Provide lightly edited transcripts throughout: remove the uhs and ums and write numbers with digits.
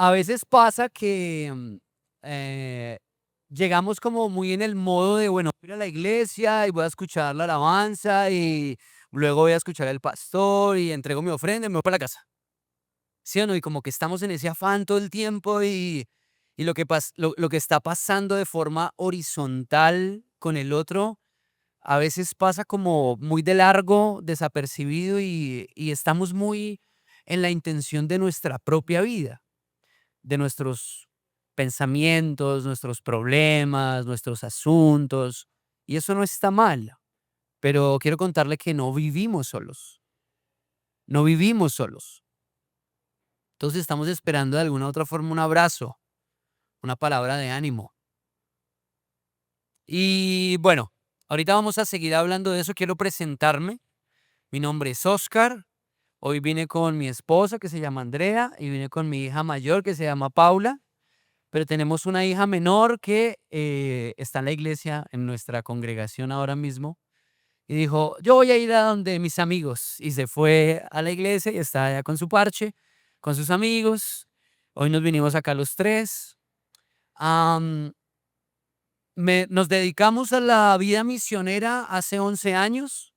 A veces pasa que eh, llegamos como muy en el modo de, bueno, voy a ir a la iglesia y voy a escuchar la alabanza y luego voy a escuchar al pastor y entrego mi ofrenda y me voy para la casa. ¿Sí o no? Y como que estamos en ese afán todo el tiempo y lo que está pasando de forma horizontal con el otro, a veces pasa como muy de largo, desapercibido y estamos muy en la intención de nuestra propia vida, de nuestros pensamientos, nuestros problemas, nuestros asuntos, y eso no está mal, pero quiero contarle que no vivimos solos, no vivimos solos. Entonces estamos esperando de alguna u otra forma un abrazo, una palabra de ánimo. Y bueno, ahorita vamos a seguir hablando de eso. Quiero presentarme. Mi nombre es Oscar. Hoy vine con mi esposa que se llama Andrea y vine con mi hija mayor que se llama Paula. Pero tenemos una hija menor que está en la iglesia, en nuestra congregación ahora mismo, y dijo, yo voy a ir a donde mis amigos. Y se fue a la iglesia y está allá con su parche, con sus amigos. Hoy nos vinimos acá los tres. Am, nos dedicamos a la vida misionera hace 11 años.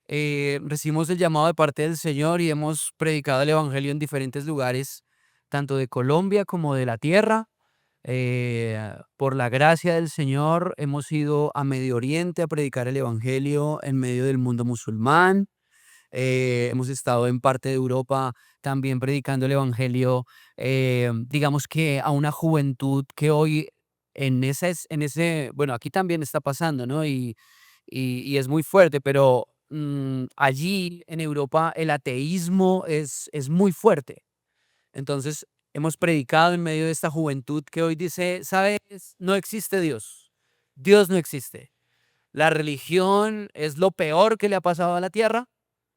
Recibimos el llamado de parte del Señor y hemos predicado el Evangelio en diferentes lugares, tanto de Colombia como de la tierra. Por la gracia del Señor hemos ido a Medio Oriente a predicar el Evangelio en medio del mundo musulmán. Hemos estado en parte de Europa también predicando el Evangelio, digamos que a una juventud que hoy bueno, aquí también está pasando, ¿no? Y es muy fuerte, pero allí en Europa el ateísmo es muy fuerte. Entonces, hemos predicado en medio de esta juventud que hoy dice, ¿sabes? No existe Dios. Dios no existe. La religión es lo peor que le ha pasado a la tierra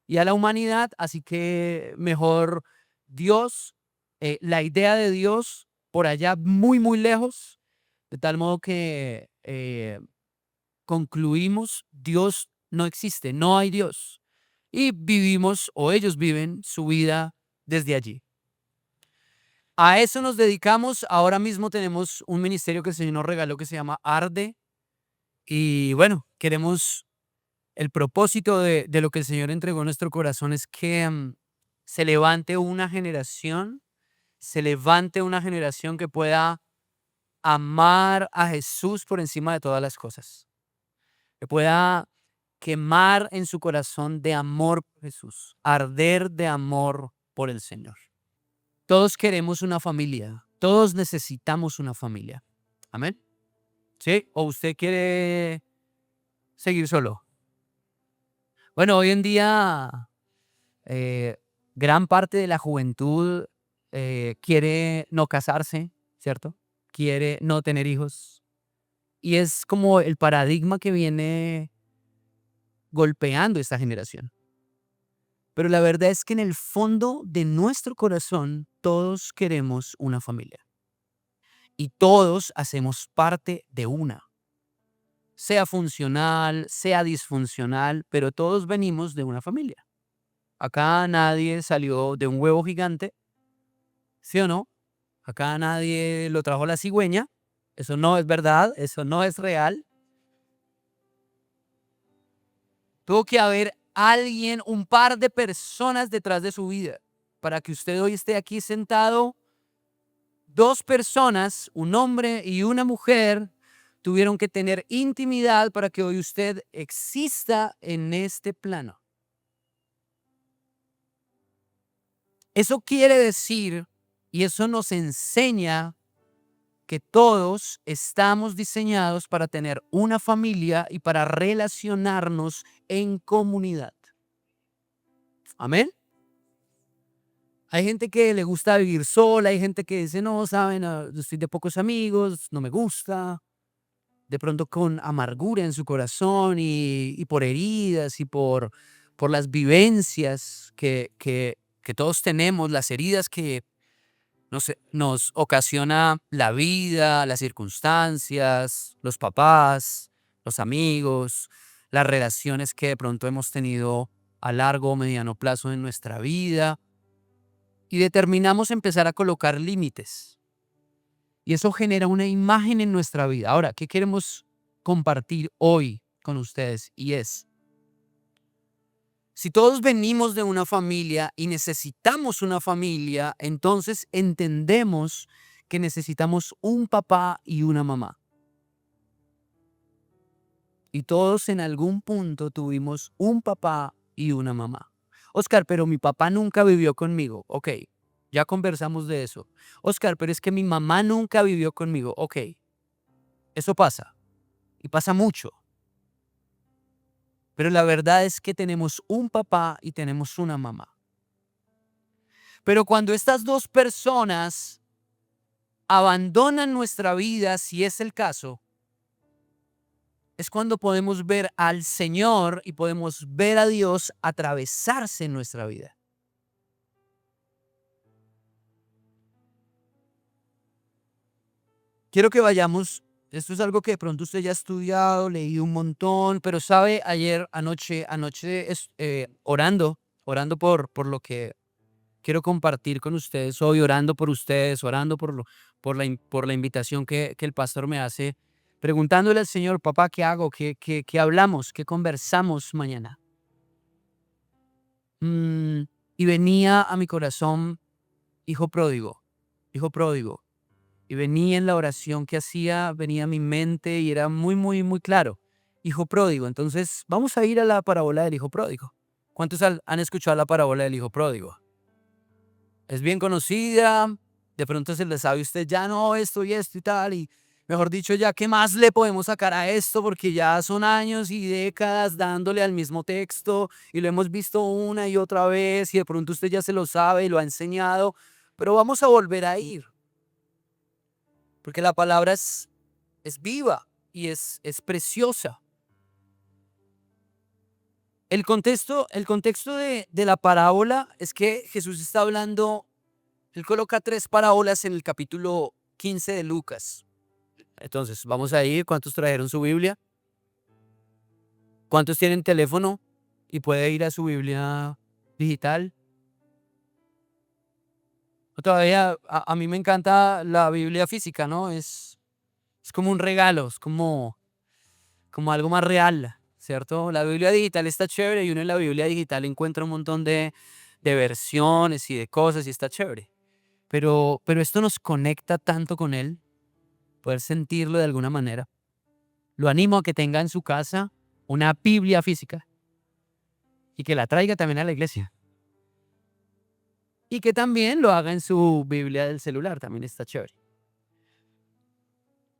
y a la humanidad, así que mejor Dios, la idea de Dios por allá muy, muy lejos, de tal modo que concluimos, Dios no existe, no hay Dios. Y vivimos, o ellos viven su vida desde allí. A eso nos dedicamos. Ahora mismo tenemos un ministerio que el Señor nos regaló que se llama Arde. Y bueno, queremos, el propósito de lo que el Señor entregó en nuestro corazón es que se levante una generación, se levante una generación que pueda amar a Jesús por encima de todas las cosas, que pueda quemar en su corazón de amor por Jesús, arder de amor por el Señor. Todos queremos una familia, todos necesitamos una familia. Amén. ¿Sí? ¿O usted quiere seguir solo? Bueno, hoy en día eh, gran parte de la juventud quiere no casarse, ¿cierto? Quiere no tener hijos. Y es como el paradigma que viene golpeando esta generación. Pero la verdad es que en el fondo de nuestro corazón todos queremos una familia. Y todos hacemos parte de una. Sea funcional, sea disfuncional, pero todos venimos de una familia. Acá nadie salió de un huevo gigante, ¿sí o no? Acá nadie lo trajo la cigüeña. Eso no es verdad, eso no es real. Tuvo que haber alguien, un par de personas detrás de su vida para que usted hoy esté aquí sentado. Dos personas, un hombre y una mujer, tuvieron que tener intimidad para que hoy usted exista en este plano. Eso quiere decir, y eso nos enseña que todos estamos diseñados para tener una familia y para relacionarnos en comunidad. Amén. Hay gente que le gusta vivir sola, hay gente que dice, no, saben, yo estoy de pocos amigos, no me gusta, de pronto con amargura en su corazón y por heridas y por las vivencias que todos tenemos, las heridas que nos ocasiona la vida, las circunstancias, los papás, los amigos, las relaciones que de pronto hemos tenido a largo o mediano plazo en nuestra vida. y determinamos empezar a colocar límites. Y eso genera una imagen en nuestra vida. Ahora, ¿qué queremos compartir hoy con ustedes? Y es, si todos venimos de una familia y necesitamos una familia, entonces entendemos que necesitamos un papá y una mamá. Y todos en algún punto tuvimos un papá y una mamá. Oscar, pero mi papá nunca vivió conmigo. Ok, ya conversamos de eso. Oscar, pero es que mi mamá nunca vivió conmigo. Ok, eso pasa. Y pasa mucho. Pero la verdad es que tenemos un papá y tenemos una mamá. Pero cuando estas dos personas abandonan nuestra vida, si es el caso, es cuando podemos ver al Señor y podemos ver a Dios atravesarse en nuestra vida. Quiero que vayamos, esto es algo que de pronto usted ya ha estudiado, leído un montón, pero sabe, ayer, anoche orando por lo que quiero compartir con ustedes hoy, orando por ustedes, orando por la invitación que el pastor me hace, preguntándole al Señor, papá, ¿qué hago? ¿Qué hablamos? ¿Qué conversamos mañana? Y venía a mi corazón, hijo pródigo, hijo pródigo. Y venía en la oración que hacía, venía a mi mente y era muy, muy, muy claro. Hijo pródigo. Entonces, vamos a ir a la parábola del hijo pródigo. ¿Cuántos han escuchado la parábola del hijo pródigo? Es bien conocida, de pronto se le sabe a usted ya no esto y tal, y mejor dicho ya qué más le podemos sacar a esto porque ya son años y décadas dándole al mismo texto y lo hemos visto una y otra vez y de pronto usted ya se lo sabe y lo ha enseñado, pero vamos a volver a ir porque la palabra es viva y es preciosa. El contexto de la parábola es que Jesús está hablando. Él coloca 3 parábolas en el capítulo 15 de Lucas. Entonces, vamos a ir. ¿Cuántos trajeron su Biblia? ¿Cuántos tienen teléfono y puede ir a su Biblia digital? Todavía a mí me encanta la Biblia física, ¿no? Es como un regalo, es como algo más real, ¿cierto? La Biblia digital está chévere y uno en la Biblia digital encuentra un montón de versiones y de cosas y está chévere. Pero esto nos conecta tanto con Él, poder sentirlo de alguna manera. Lo animo a que tenga en su casa una Biblia física y que la traiga también a la iglesia. Y que también lo haga en su Biblia del celular, también está chévere.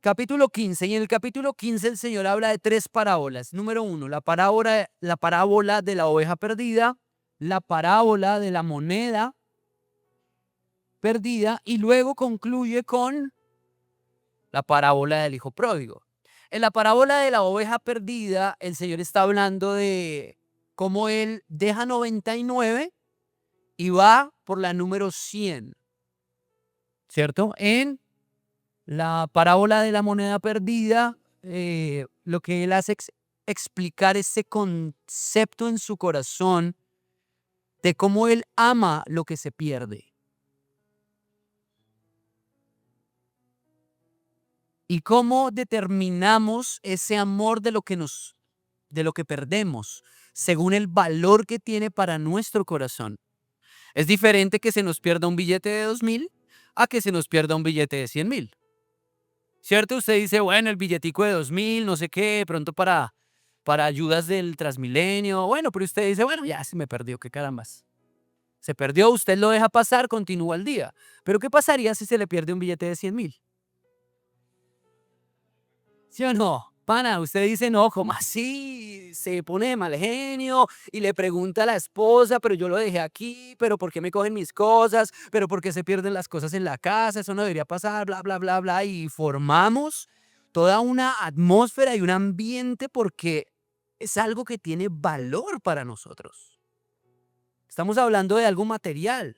Capítulo 15. Y en el capítulo 15 el Señor habla de 3 parábolas. Número 1, la parábola de la oveja perdida, la parábola de la moneda perdida y luego concluye con la parábola del hijo pródigo. En la parábola de la oveja perdida, el Señor está hablando de cómo Él deja 99 y va por la número 100, ¿cierto? En la parábola de la moneda perdida, lo que Él hace es explicar ese concepto en su corazón de cómo Él ama lo que se pierde. Y cómo determinamos ese amor de lo que perdemos, según el valor que tiene para nuestro corazón. Es diferente que se nos pierda un billete de 2.000 a que se nos pierda un billete de 100.000. ¿Cierto? Usted dice, bueno, el billetico de 2.000, no sé qué, de pronto para ayudas del Transmilenio. Bueno, pero usted dice, bueno, ya se me perdió, qué carambas. Se perdió, usted lo deja pasar, continúa el día. Pero ¿qué pasaría si se le pierde un billete de 100.000? ¿Sí o no? Pana, usted dice, no, ¿cómo así? Se pone de mal genio y le pregunta a la esposa, pero yo lo dejé aquí, pero ¿por qué me cogen mis cosas? ¿Pero por qué se pierden las cosas en la casa? Eso no debería pasar, bla, bla, bla, bla. Y formamos toda una atmósfera y un ambiente porque es algo que tiene valor para nosotros. Estamos hablando de algo material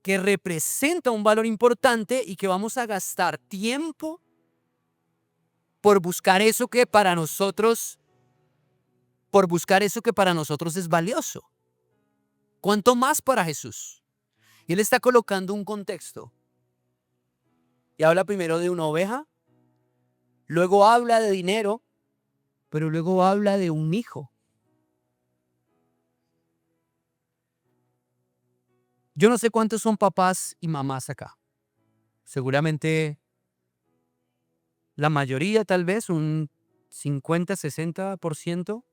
que representa un valor importante y que vamos a gastar tiempo por buscar eso que para nosotros, por buscar eso que para nosotros es valioso. ¿Cuánto más para Jesús? Y él está colocando un contexto. Y habla primero de una oveja, luego habla de dinero, pero luego habla de un hijo. Yo no sé cuántos son papás y mamás acá. Seguramente la mayoría, tal vez un 50-60%.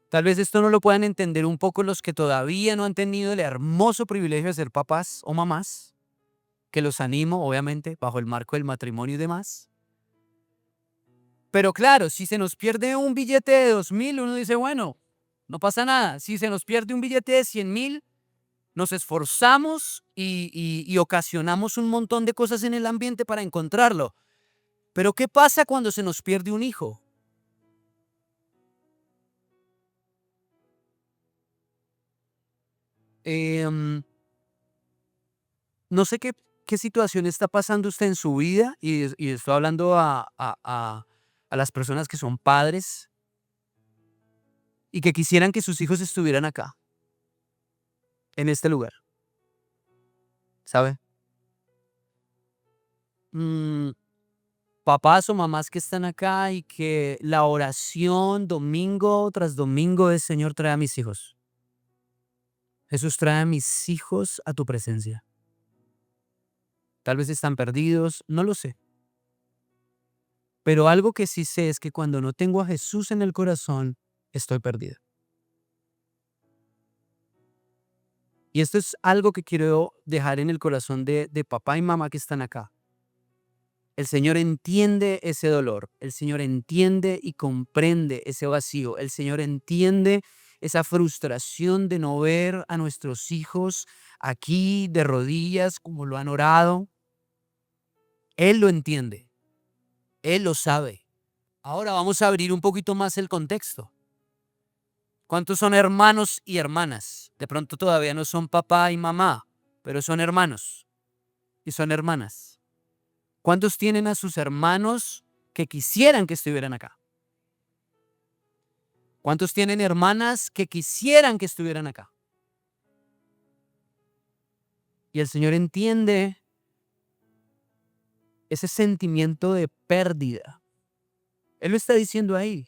Tal vez esto no lo puedan entender un poco los que todavía no han tenido el hermoso privilegio de ser papás o mamás, que los animo, obviamente, bajo el marco del matrimonio y demás. Pero claro, si se nos pierde un billete de 2.000, uno dice, bueno, no pasa nada. Si se nos pierde un billete de 100.000, nos esforzamos y ocasionamos un montón de cosas en el ambiente para encontrarlo. Pero ¿qué pasa cuando se nos pierde un hijo? Em, no sé qué situación está pasando usted en su vida y estoy hablando a las personas que son padres y que quisieran que sus hijos estuvieran acá, en este lugar, ¿sabe? Mm, papás o mamás que están acá y que la oración domingo tras domingo es: Señor, trae a mis hijos. Jesús, trae a mis hijos a tu presencia. Tal vez están perdidos, no lo sé. Pero algo que sí sé es que cuando no tengo a Jesús en el corazón, estoy perdido. Y esto es algo que quiero dejar en el corazón de papá y mamá que están acá. El Señor entiende ese dolor, el Señor entiende y comprende ese vacío, el Señor entiende esa frustración de no ver a nuestros hijos aquí de rodillas como lo han orado. Él lo entiende, Él lo sabe. Ahora vamos a abrir un poquito más el contexto. ¿Cuántos son hermanos y hermanas? De pronto todavía no son papá y mamá, pero son hermanos y son hermanas. ¿Cuántos tienen a sus hermanos que quisieran que estuvieran acá? ¿Cuántos tienen hermanas que quisieran que estuvieran acá? Y el Señor entiende ese sentimiento de pérdida. Él lo está diciendo ahí.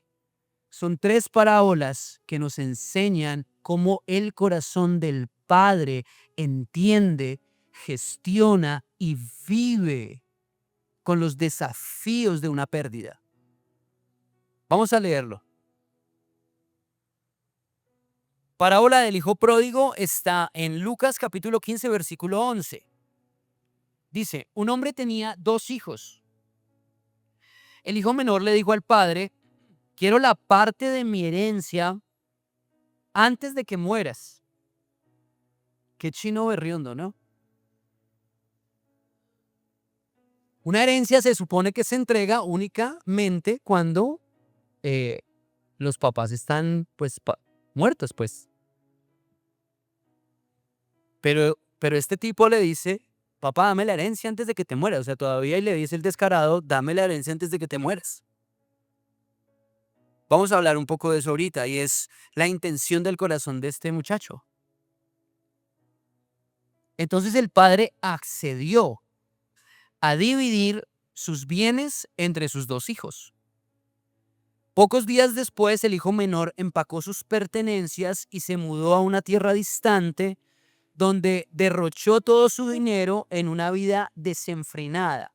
Son tres parábolas que nos enseñan cómo el corazón del Padre entiende, gestiona y vive con los desafíos de una pérdida. Vamos a leerlo. Parábola del hijo pródigo está en Lucas capítulo 15, versículo 11. Dice, un hombre tenía dos hijos. El hijo menor le dijo al padre: quiero la parte de mi herencia antes de que mueras. Qué chino berriondo, ¿no? Una herencia se supone que se entrega únicamente cuando eh, los papás están, pues, muertos, pues. Pero este tipo le dice: papá, dame la herencia antes de que te mueras. O sea, todavía le dice el descarado: dame la herencia antes de que te mueras. Vamos a hablar un poco de eso ahorita, y es la intención del corazón de este muchacho. Entonces el padre accedió a dividir sus bienes entre sus dos hijos. Pocos días después, el hijo menor empacó sus pertenencias y se mudó a una tierra distante, donde derrochó todo su dinero en una vida desenfrenada.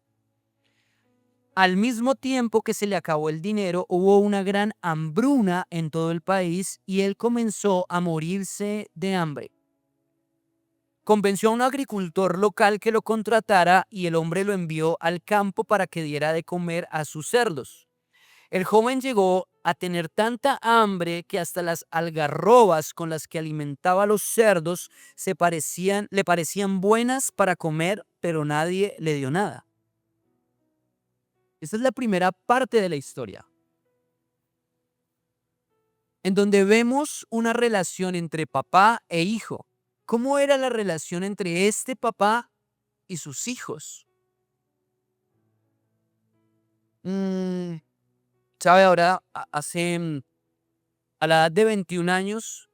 Al mismo tiempo que se le acabó el dinero, hubo una gran hambruna en todo el país y él comenzó a morirse de hambre. Convenció a un agricultor local que lo contratara y el hombre lo envió al campo para que diera de comer a sus cerdos. El joven llegó a tener tanta hambre que hasta las algarrobas con las que alimentaba a los cerdos le parecían buenas para comer, pero nadie le dio nada. Esta es la primera parte de la historia, en donde vemos una relación entre papá e hijo. ¿Cómo era la relación entre este papá y sus hijos? Mm, ¿Sabe? Ahora, a la edad de 21 años,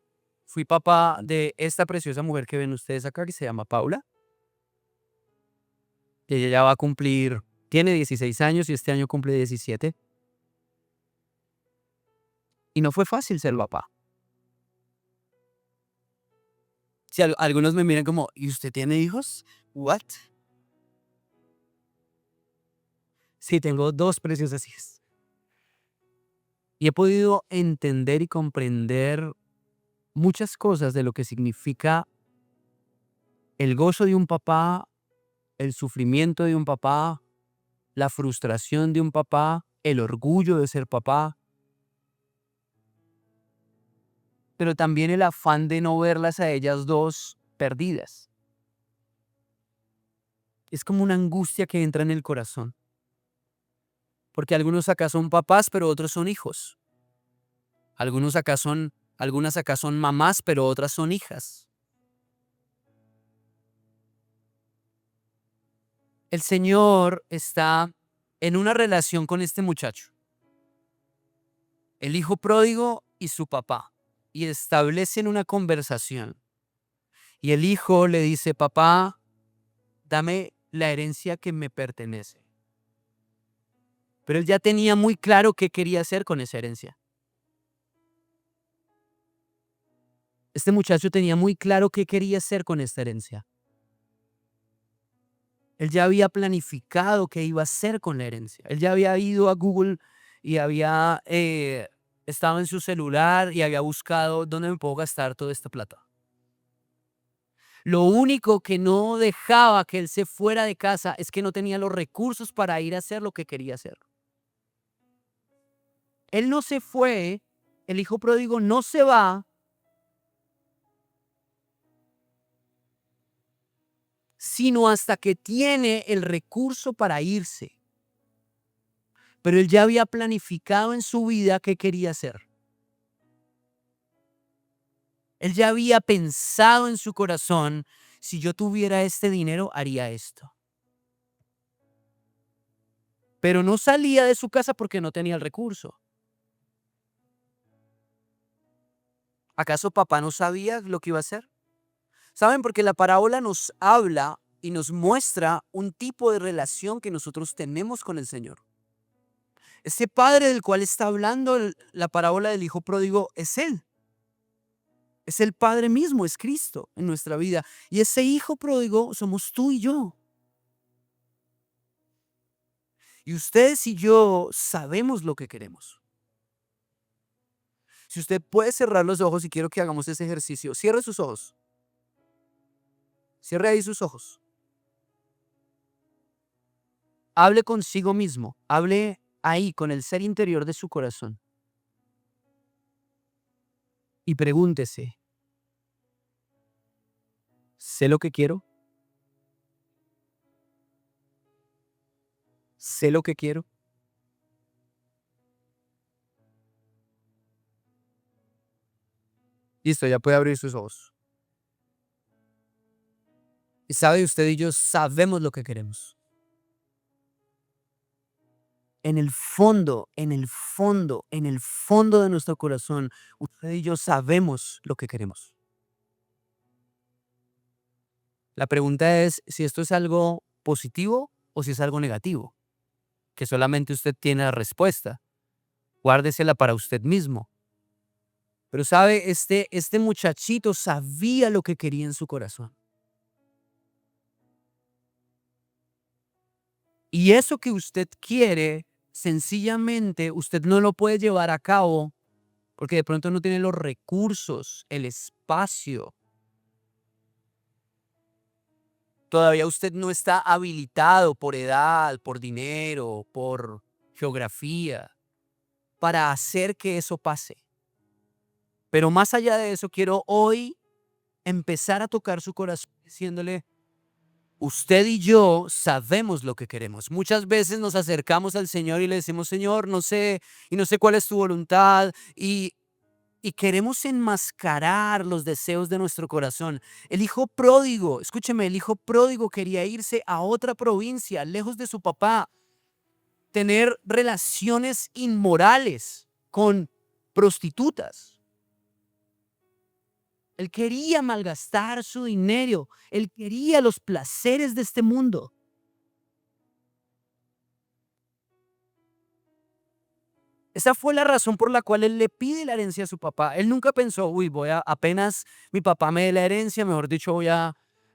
Fui papá de esta preciosa mujer que ven ustedes acá, que se llama Paula. Y ella ya va a cumplir, tiene 16 años y este año cumple 17. Y no fue fácil ser papá. Si algunos me miran como, ¿y usted tiene hijos? ¿What? Sí, tengo dos preciosas hijas. Y he podido entender y comprender muchas cosas de lo que significa el gozo de un papá, el sufrimiento de un papá, la frustración de un papá, el orgullo de ser papá, pero también el afán de no verlas a ellas dos perdidas. Es como una angustia que entra en el corazón, porque algunos acá son papás, pero otros son hijos. Algunas acá son mamás, pero otras son hijas. El Señor está en una relación con este muchacho, el hijo pródigo y su papá, y establecen una conversación. Y el hijo le dice, papá, dame la herencia que me pertenece. Pero él ya tenía muy claro qué quería hacer con esa herencia. Este muchacho tenía muy claro qué quería hacer con esta herencia. Él ya había planificado qué iba a hacer con la herencia. Él ya había ido a Google y había estado en su celular y había buscado dónde me puedo gastar toda esta plata. Lo único que no dejaba que él se fuera de casa es que no tenía los recursos para ir a hacer lo que quería hacer. Él no se fue, el hijo pródigo no se va sino hasta que tiene el recurso para irse. Pero él ya había planificado en su vida qué quería hacer. Él ya había pensado en su corazón, si yo tuviera este dinero, haría esto. Pero no salía de su casa porque no tenía el recurso. ¿Acaso papá no sabía lo que iba a hacer? ¿Saben? Porque la parábola nos habla y nos muestra un tipo de relación que nosotros tenemos con el Señor. Ese padre del cual está hablando la parábola del hijo pródigo es Él. Es el Padre mismo, es Cristo en nuestra vida. Y ese hijo pródigo somos tú y yo. Y ustedes y yo sabemos lo que queremos. Si usted puede cerrar los ojos y quiero que hagamos ese ejercicio, cierre sus ojos. Cierre ahí sus ojos. Hable consigo mismo. Hable ahí con el ser interior de su corazón. Y pregúntese, ¿sé lo que quiero? ¿Sé lo que quiero? Listo, ya puede abrir sus ojos. Y sabe, usted y yo sabemos lo que queremos. En el fondo, en el fondo, en el fondo de nuestro corazón, usted y yo sabemos lo que queremos. La pregunta es si esto es algo positivo o si es algo negativo, que solamente usted tiene la respuesta. Guárdesela para usted mismo. Pero sabe, este muchachito sabía lo que quería en su corazón. Y eso que usted quiere, sencillamente usted no lo puede llevar a cabo porque de pronto no tiene los recursos, el espacio. Todavía usted no está habilitado por edad, por dinero, por geografía, para hacer que eso pase. Pero más allá de eso, quiero hoy empezar a tocar su corazón diciéndole, usted y yo sabemos lo que queremos. Muchas veces nos acercamos al Señor y le decimos, Señor, no sé, y no sé cuál es tu voluntad, y queremos enmascarar los deseos de nuestro corazón. El hijo pródigo, escúcheme, el hijo pródigo quería irse a otra provincia, lejos de su papá, tener relaciones inmorales con prostitutas. Él quería malgastar su dinero. Él quería los placeres de este mundo. Esa fue la razón por la cual él le pide la herencia a su papá. Él nunca pensó, uy, apenas mi papá me dé la herencia, mejor dicho,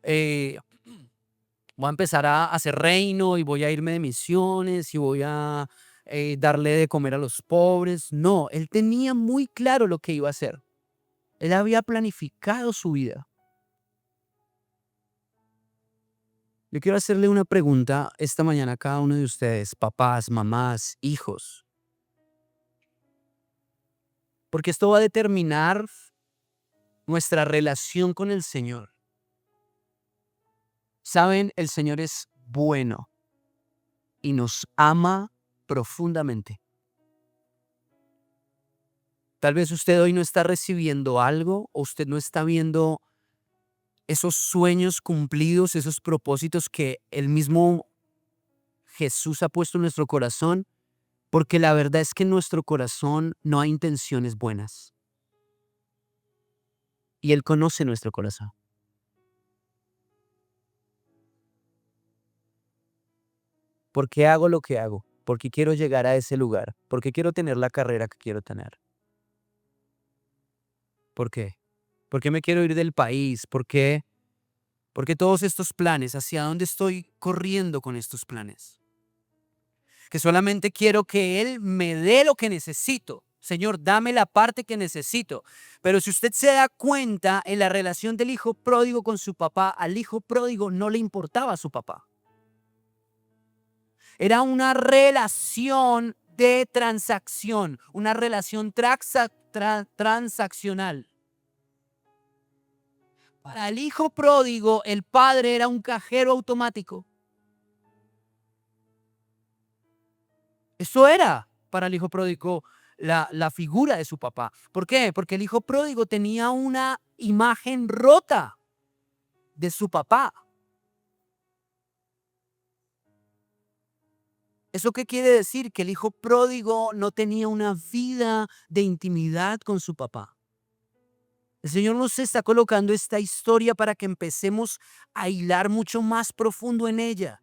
eh, voy a empezar a hacer reino y voy a irme de misiones y voy a darle de comer a los pobres. No, él tenía muy claro lo que iba a hacer. Él había planificado su vida. Yo quiero hacerle una pregunta esta mañana a cada uno de ustedes, papás, mamás, hijos, porque esto va a determinar nuestra relación con el Señor. Saben, el Señor es bueno y nos ama profundamente. Tal vez usted hoy no está recibiendo algo o usted no está viendo esos sueños cumplidos, esos propósitos que el mismo Jesús ha puesto en nuestro corazón, porque la verdad es que en nuestro corazón no hay intenciones buenas y Él conoce nuestro corazón. ¿Por qué hago lo que hago? Porque quiero llegar a ese lugar, porque quiero tener la carrera que quiero tener. ¿Por qué? ¿Por qué me quiero ir del país? ¿Por qué? Porque todos estos planes, ¿hacia dónde estoy corriendo con estos planes? Que solamente quiero que Él me dé lo que necesito. Señor, dame la parte que necesito. Pero si usted se da cuenta en la relación del hijo pródigo con su papá, al hijo pródigo no le importaba a su papá. Era una relación de transacción, una relación transaccional. Para el hijo pródigo, el padre era un cajero automático. Eso era para el hijo pródigo la figura de su papá. ¿Por qué? Porque el hijo pródigo tenía una imagen rota de su papá. ¿Eso qué quiere decir? Que el hijo pródigo no tenía una vida de intimidad con su papá. El Señor nos está colocando esta historia para que empecemos a hilar mucho más profundo en ella.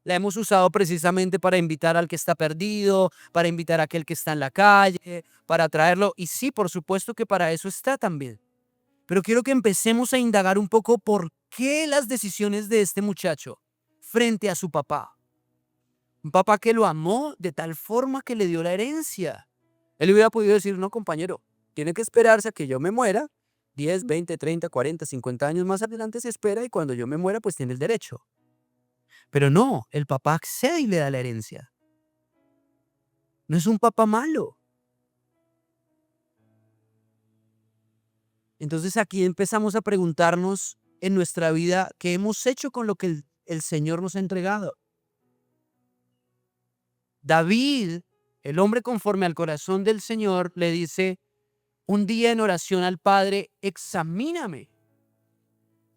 La hemos usado precisamente para invitar al que está perdido, para invitar a aquel que está en la calle, para traerlo. Y sí, por supuesto que para eso está también. Pero quiero que empecemos a indagar un poco por qué las decisiones de este muchacho frente a su papá. Un papá que lo amó de tal forma que le dio la herencia. Él hubiera podido decir, no, compañero, tiene que esperarse a que yo me muera. 10, 20, 30, 40, 50 años más adelante se espera y cuando yo me muera, pues tiene el derecho. Pero no, el papá accede y le da la herencia. No es un papá malo. Entonces aquí empezamos a preguntarnos en nuestra vida qué hemos hecho con lo que el Señor nos ha entregado. David, el hombre conforme al corazón del Señor, le dice un día en oración al Padre, examíname.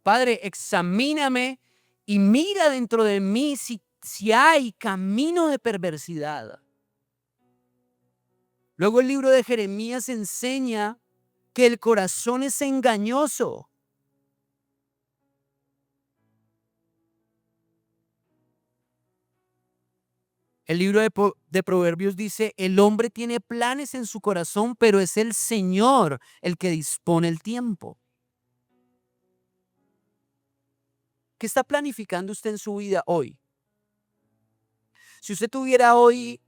Padre, examíname y mira dentro de mí si hay camino de perversidad. Luego el libro de Jeremías enseña que el corazón es engañoso. El libro de Proverbios dice, el hombre tiene planes en su corazón, pero es el Señor el que dispone el tiempo. ¿Qué está planificando usted en su vida hoy? Si usted tuviera hoy,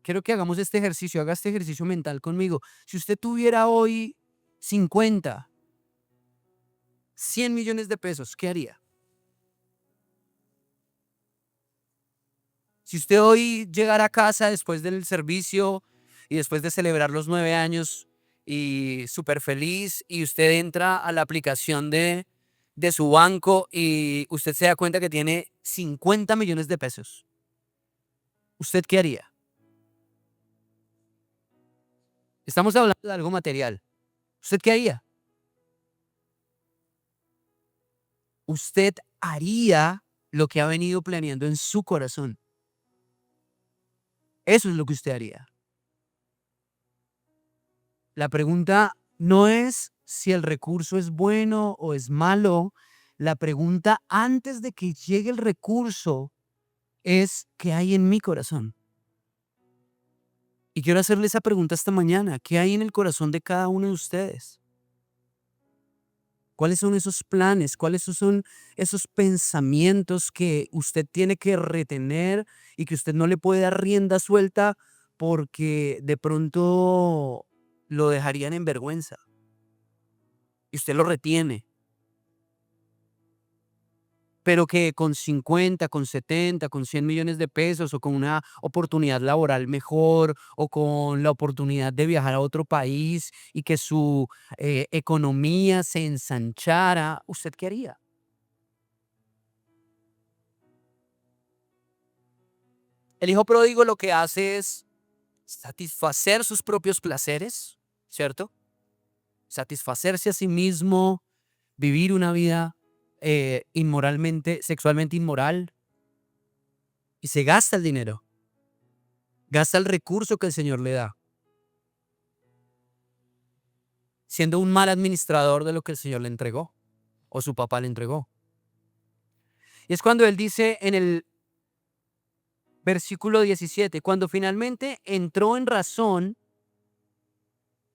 quiero que hagamos este ejercicio, haga este ejercicio mental conmigo. Si usted tuviera hoy 50, 100 millones de pesos, ¿qué haría? Si usted hoy llegara a casa después del servicio y después de celebrar los 9 años y súper feliz y usted entra a la aplicación de su banco y usted se da cuenta que tiene 50 millones de pesos, ¿usted qué haría? Estamos hablando de algo material. ¿Usted qué haría? Usted haría lo que ha venido planeando en su corazón. Eso es lo que usted haría. La pregunta no es si el recurso es bueno o es malo. La pregunta antes de que llegue el recurso es: ¿qué hay en mi corazón? Y quiero hacerle esa pregunta esta mañana: ¿qué hay en el corazón de cada uno de ustedes? ¿Cuáles son esos planes? ¿Cuáles son esos pensamientos que usted tiene que retener y que usted no le puede dar rienda suelta porque de pronto lo dejarían en vergüenza y usted lo retiene? Pero que con 50, con 70, con 100 millones de pesos o con una oportunidad laboral mejor o con la oportunidad de viajar a otro país y que su economía se ensanchara, ¿usted qué haría? El hijo pródigo lo que hace es satisfacer sus propios placeres, ¿cierto? Satisfacerse a sí mismo, vivir una vida inmoralmente, sexualmente inmoral, y se gasta el dinero, gasta el recurso que el Señor le da, siendo un mal administrador de lo que el Señor le entregó o su papá le entregó. Y es cuando él dice en el versículo 17: cuando finalmente entró en razón,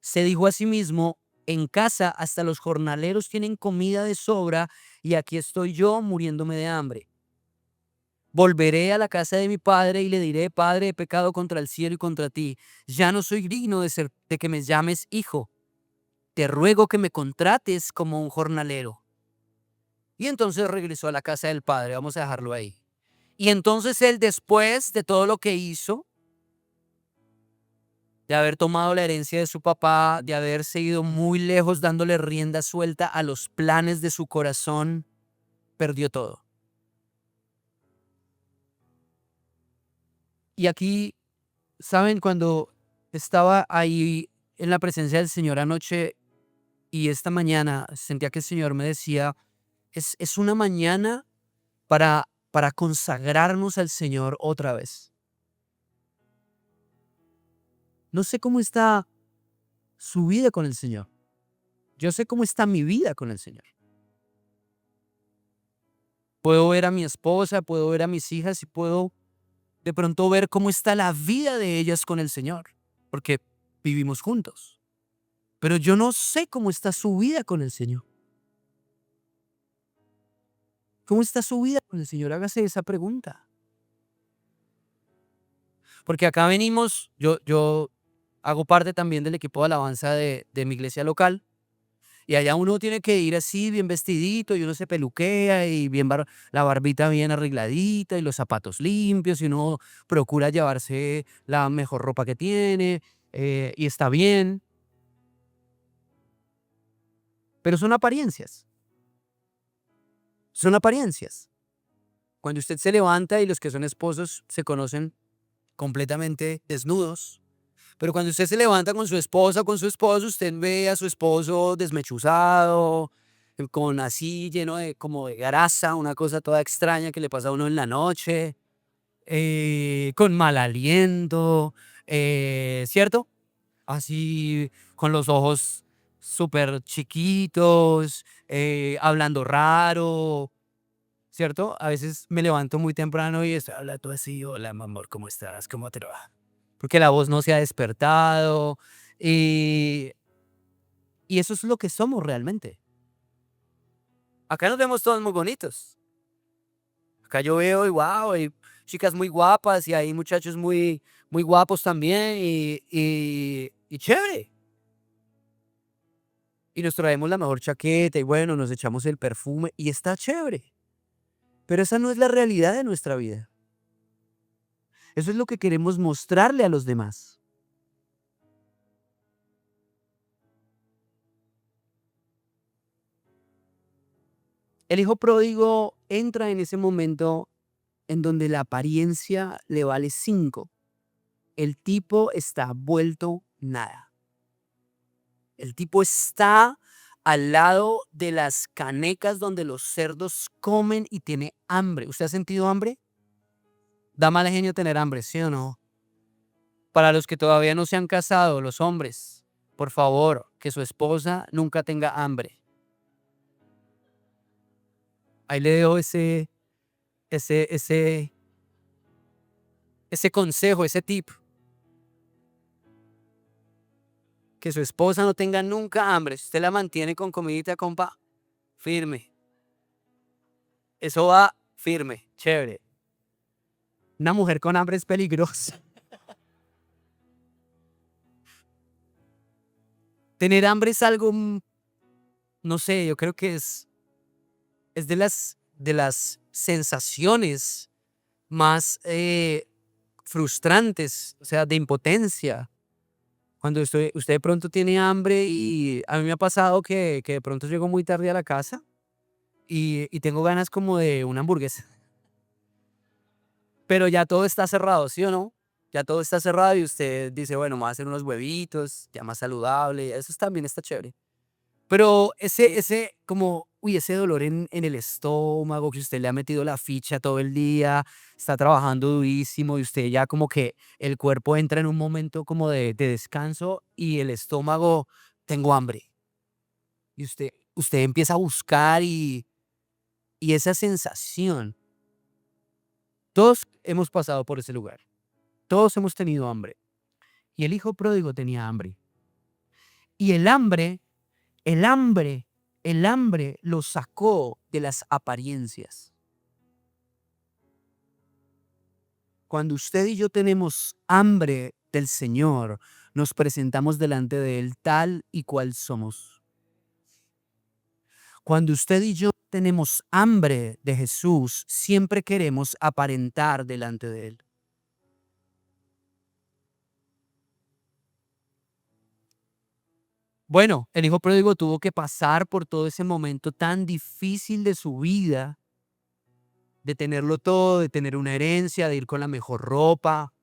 se dijo a sí mismo: en casa hasta los jornaleros tienen comida de sobra y aquí estoy yo muriéndome de hambre. Volveré a la casa de mi padre y le diré: Padre, he pecado contra el cielo y contra ti. Ya no soy digno de que me llames hijo. Te ruego que me contrates como un jornalero. Y entonces regresó a la casa del padre. Vamos a dejarlo ahí. Y entonces él, después de todo lo que hizo, de haber tomado la herencia de su papá, de haberse ido muy lejos dándole rienda suelta a los planes de su corazón, perdió todo. Y aquí, ¿saben? Cuando estaba ahí en la presencia del Señor anoche y esta mañana, sentía que el Señor me decía: es una mañana para consagrarnos al Señor otra vez. No sé cómo está su vida con el Señor. Yo sé cómo está mi vida con el Señor. Puedo ver a mi esposa, puedo ver a mis hijas y puedo de pronto ver cómo está la vida de ellas con el Señor, porque vivimos juntos. Pero yo no sé cómo está su vida con el Señor. ¿Cómo está su vida con el Señor? Hágase esa pregunta. Porque acá venimos, yo hago parte también del equipo de alabanza de mi iglesia local. Y allá uno tiene que ir así bien vestidito y uno se peluquea y la barbita bien arregladita y los zapatos limpios y uno procura llevarse la mejor ropa que tiene, y está bien, pero son apariencias, son apariencias. Cuando usted se levanta y los que son esposos se conocen completamente desnudos, pero cuando usted se levanta con su esposa o con su esposo, usted ve a su esposo desmechuzado, con así lleno de como de grasa, una cosa toda extraña que le pasa a uno en la noche, con mal aliento, ¿cierto? Así con los ojos súper chiquitos, hablando raro, ¿cierto? A veces me levanto muy temprano y estoy hablando así: hola, mi amor, ¿cómo estás? ¿Cómo te va? Porque la voz no se ha despertado, y, y eso es lo que somos realmente. Acá nos vemos todos muy bonitos. Acá yo veo y wow, hay chicas muy guapas y hay muchachos muy, muy guapos también y chévere. Y nos traemos la mejor chaqueta y bueno, nos echamos el perfume y está chévere. Pero esa no es la realidad de nuestra vida. Eso es lo que queremos mostrarle a los demás. El hijo pródigo entra en ese momento en donde la apariencia le vale 5. El tipo está vuelto nada. El tipo está al lado de las canecas donde los cerdos comen y tiene hambre. ¿Usted ha sentido hambre? Da mal genio tener hambre, ¿sí o no? Para los que todavía no se han casado, los hombres, por favor, que su esposa nunca tenga hambre. Ahí le dejo ese, ese, ese consejo, ese tip, que su esposa no tenga nunca hambre. Si usted la mantiene con comidita, compa, firme. Eso va firme, chévere. Una mujer con hambre es peligrosa. Tener hambre es algo, no sé, yo creo que es de las sensaciones más frustrantes, o sea, de impotencia. Cuando usted de pronto tiene hambre y a mí me ha pasado que de pronto llego muy tarde a la casa y tengo ganas como de una hamburguesa, pero ya todo está cerrado, ¿sí o no? Ya todo está cerrado y usted dice, bueno, me voy a hacer unos huevitos, ya más saludable, eso también está chévere. Pero ese como, uy, ese dolor en el estómago, que usted le ha metido la ficha todo el día, está trabajando durísimo y usted ya como que el cuerpo entra en un momento como de descanso y el estómago, tengo hambre. Y usted empieza a buscar y esa sensación, todos hemos pasado por ese lugar, todos hemos tenido hambre. Y el hijo pródigo tenía hambre. Y el hambre, el hambre lo sacó de las apariencias. Cuando usted y yo tenemos hambre del Señor, nos presentamos delante de Él tal y cual somos. Cuando usted y yo tenemos hambre de Jesús, siempre queremos aparentar delante de Él. Bueno, el hijo pródigo tuvo que pasar por todo ese momento tan difícil de su vida, de tenerlo todo, de tener una herencia, de ir con la mejor ropa,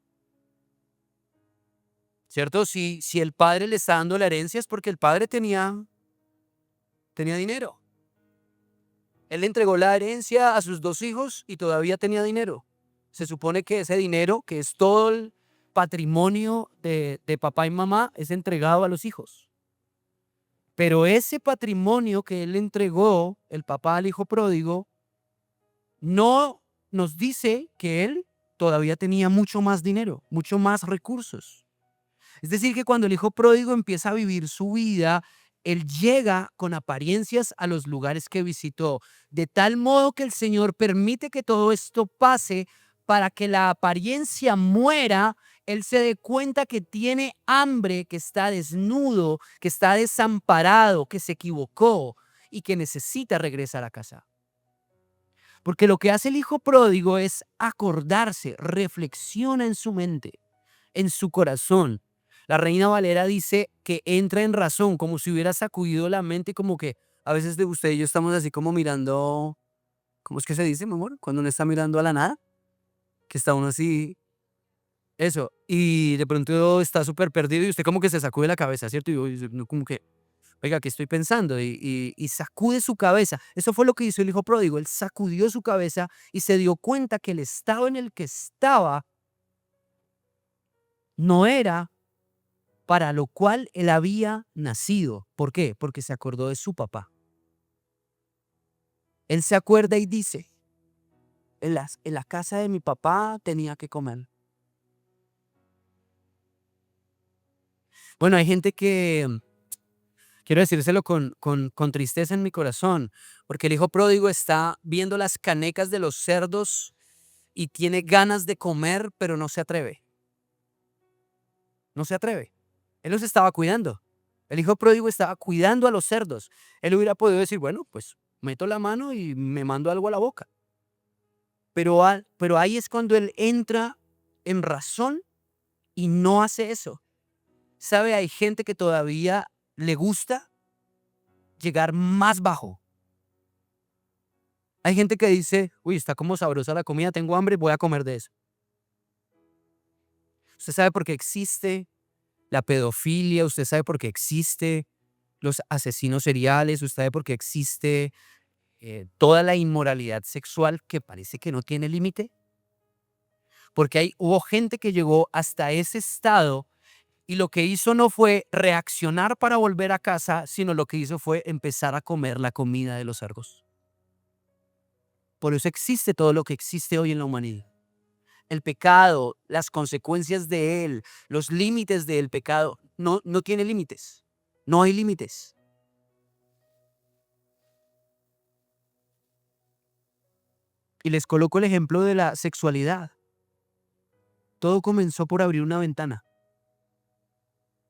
¿cierto? Si el padre le está dando la herencia es porque el padre tenía dinero. Él le entregó la herencia a sus dos hijos y todavía tenía dinero. Se supone que ese dinero, que es todo el patrimonio de papá y mamá, es entregado a los hijos. Pero ese patrimonio que él le entregó, el papá al hijo pródigo, no nos dice que él todavía tenía mucho más dinero, mucho más recursos. Es decir, que cuando el hijo pródigo empieza a vivir su vida, él llega con apariencias a los lugares que visitó, de tal modo que el Señor permite que todo esto pase para que la apariencia muera, él se dé cuenta que tiene hambre, que está desnudo, que está desamparado, que se equivocó y que necesita regresar a casa. Porque lo que hace el hijo pródigo es acordarse, reflexiona en su mente, en su corazón. La Reina Valera dice que entra en razón, como si hubiera sacudido la mente, como que a veces de usted y yo estamos así como mirando, ¿cómo es que se dice, mi amor? Cuando uno está mirando a la nada, que está uno así, eso, y de pronto está súper perdido y usted como que se sacude la cabeza, ¿cierto? Uno como que, oiga, ¿qué estoy pensando? Y sacude su cabeza. Eso fue lo que hizo el hijo pródigo. Él sacudió su cabeza y se dio cuenta que el estado en el que estaba no era para lo cual él había nacido. ¿Por qué? Porque se acordó de su papá. Él se acuerda y dice, en la casa de mi papá tenía que comer. Bueno, hay gente que, quiero decírselo con tristeza en mi corazón, porque el hijo pródigo está viendo las canecas de los cerdos y tiene ganas de comer, pero no se atreve. No se atreve. Él los estaba cuidando. El hijo pródigo estaba cuidando a los cerdos. Él hubiera podido decir, bueno, pues meto la mano y me mando algo a la boca. Pero ahí es cuando él entra en razón y no hace eso. ¿Sabe? Hay gente que todavía le gusta llegar más bajo. Hay gente que dice, uy, está como sabrosa la comida, tengo hambre, voy a comer de eso. Usted sabe por qué existe la pedofilia, usted sabe por qué existe los asesinos seriales, usted sabe por qué existe toda la inmoralidad sexual que parece que no tiene límite. Porque hubo gente que llegó hasta ese estado Y lo que hizo no fue reaccionar para volver a casa, sino lo que hizo fue empezar a comer la comida de los cerdos. Por eso existe todo lo que existe hoy en la humanidad. El pecado, las consecuencias de él, los límites del pecado, no tiene límites. No hay límites. Y les coloco el ejemplo de la sexualidad. Todo comenzó por abrir una ventana.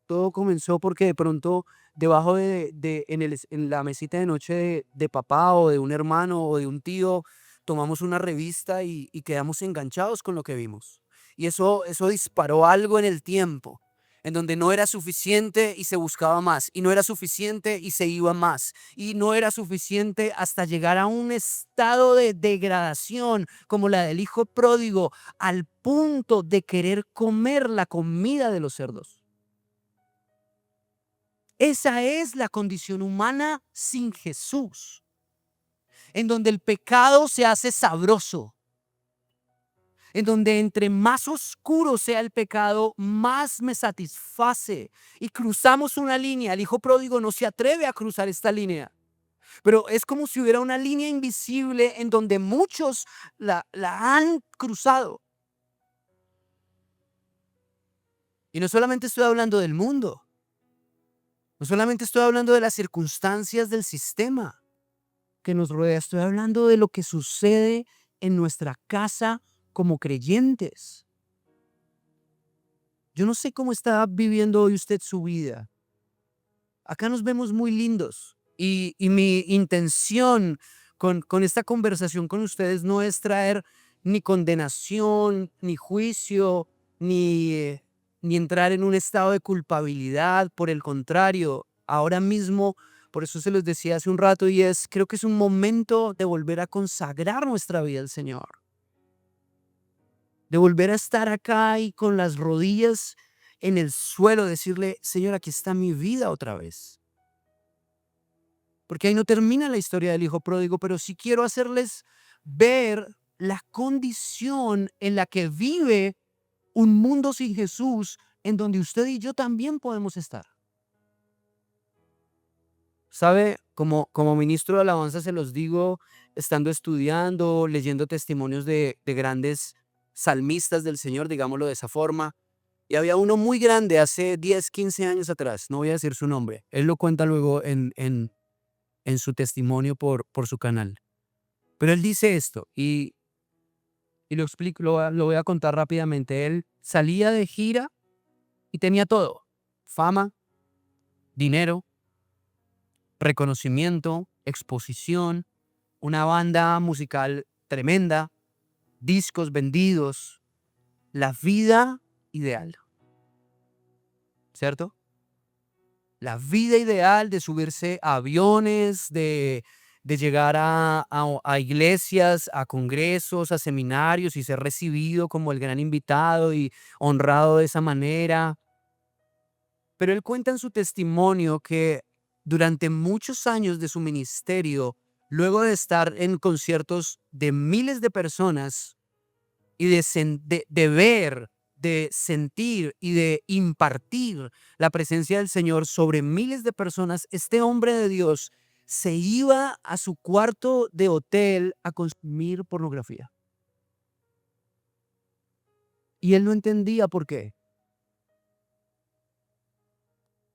Todo comenzó porque de pronto debajo en la mesita de noche de papá o de un hermano o de un tío, tomamos una revista y quedamos enganchados con lo que vimos. Y eso disparó algo en el tiempo, en donde no era suficiente y se buscaba más, y no era suficiente y se iba más, y no era suficiente hasta llegar a un estado de degradación como la del hijo pródigo, al punto de querer comer la comida de los cerdos. Esa es la condición humana sin Jesús, en donde el pecado se hace sabroso, en donde entre más oscuro sea el pecado, más me satisface. Y cruzamos una línea. El hijo pródigo no se atreve a cruzar esta línea, pero es como si hubiera una línea invisible en donde muchos la han cruzado. Y no solamente estoy hablando del mundo, no solamente estoy hablando de las circunstancias del sistema que nos rodea. Estoy hablando de lo que sucede en nuestra casa como creyentes. Yo no sé cómo está viviendo hoy usted su vida. Acá nos vemos muy lindos y mi intención con esta conversación con ustedes no es traer ni condenación, ni juicio, ni entrar en un estado de culpabilidad. Por el contrario, ahora mismo, por eso se los decía hace un rato, creo que es un momento de volver a consagrar nuestra vida al Señor, de volver a estar acá y con las rodillas en el suelo, decirle, Señor, aquí está mi vida otra vez. Porque ahí no termina la historia del hijo pródigo, pero sí quiero hacerles ver la condición en la que vive un mundo sin Jesús, en donde usted y yo también podemos estar. ¿Sabe? Como ministro de alabanza se los digo, estando estudiando, leyendo testimonios de grandes salmistas del Señor, digámoslo de esa forma. Y había uno muy grande hace 10, 15 años atrás, no voy a decir su nombre. Él lo cuenta luego en su testimonio por su canal. Pero él dice esto y lo explico, lo voy a contar rápidamente. Él salía de gira y tenía todo: fama, dinero, reconocimiento, exposición, una banda musical tremenda, discos vendidos, la vida ideal, ¿cierto? La vida ideal de subirse a aviones, de llegar a iglesias, a congresos, a seminarios y ser recibido como el gran invitado y honrado de esa manera. Pero él cuenta en su testimonio que durante muchos años de su ministerio, luego de estar en conciertos de miles de personas y de ver, de sentir y de impartir la presencia del Señor sobre miles de personas, este hombre de Dios se iba a su cuarto de hotel a consumir pornografía. Y él no entendía por qué.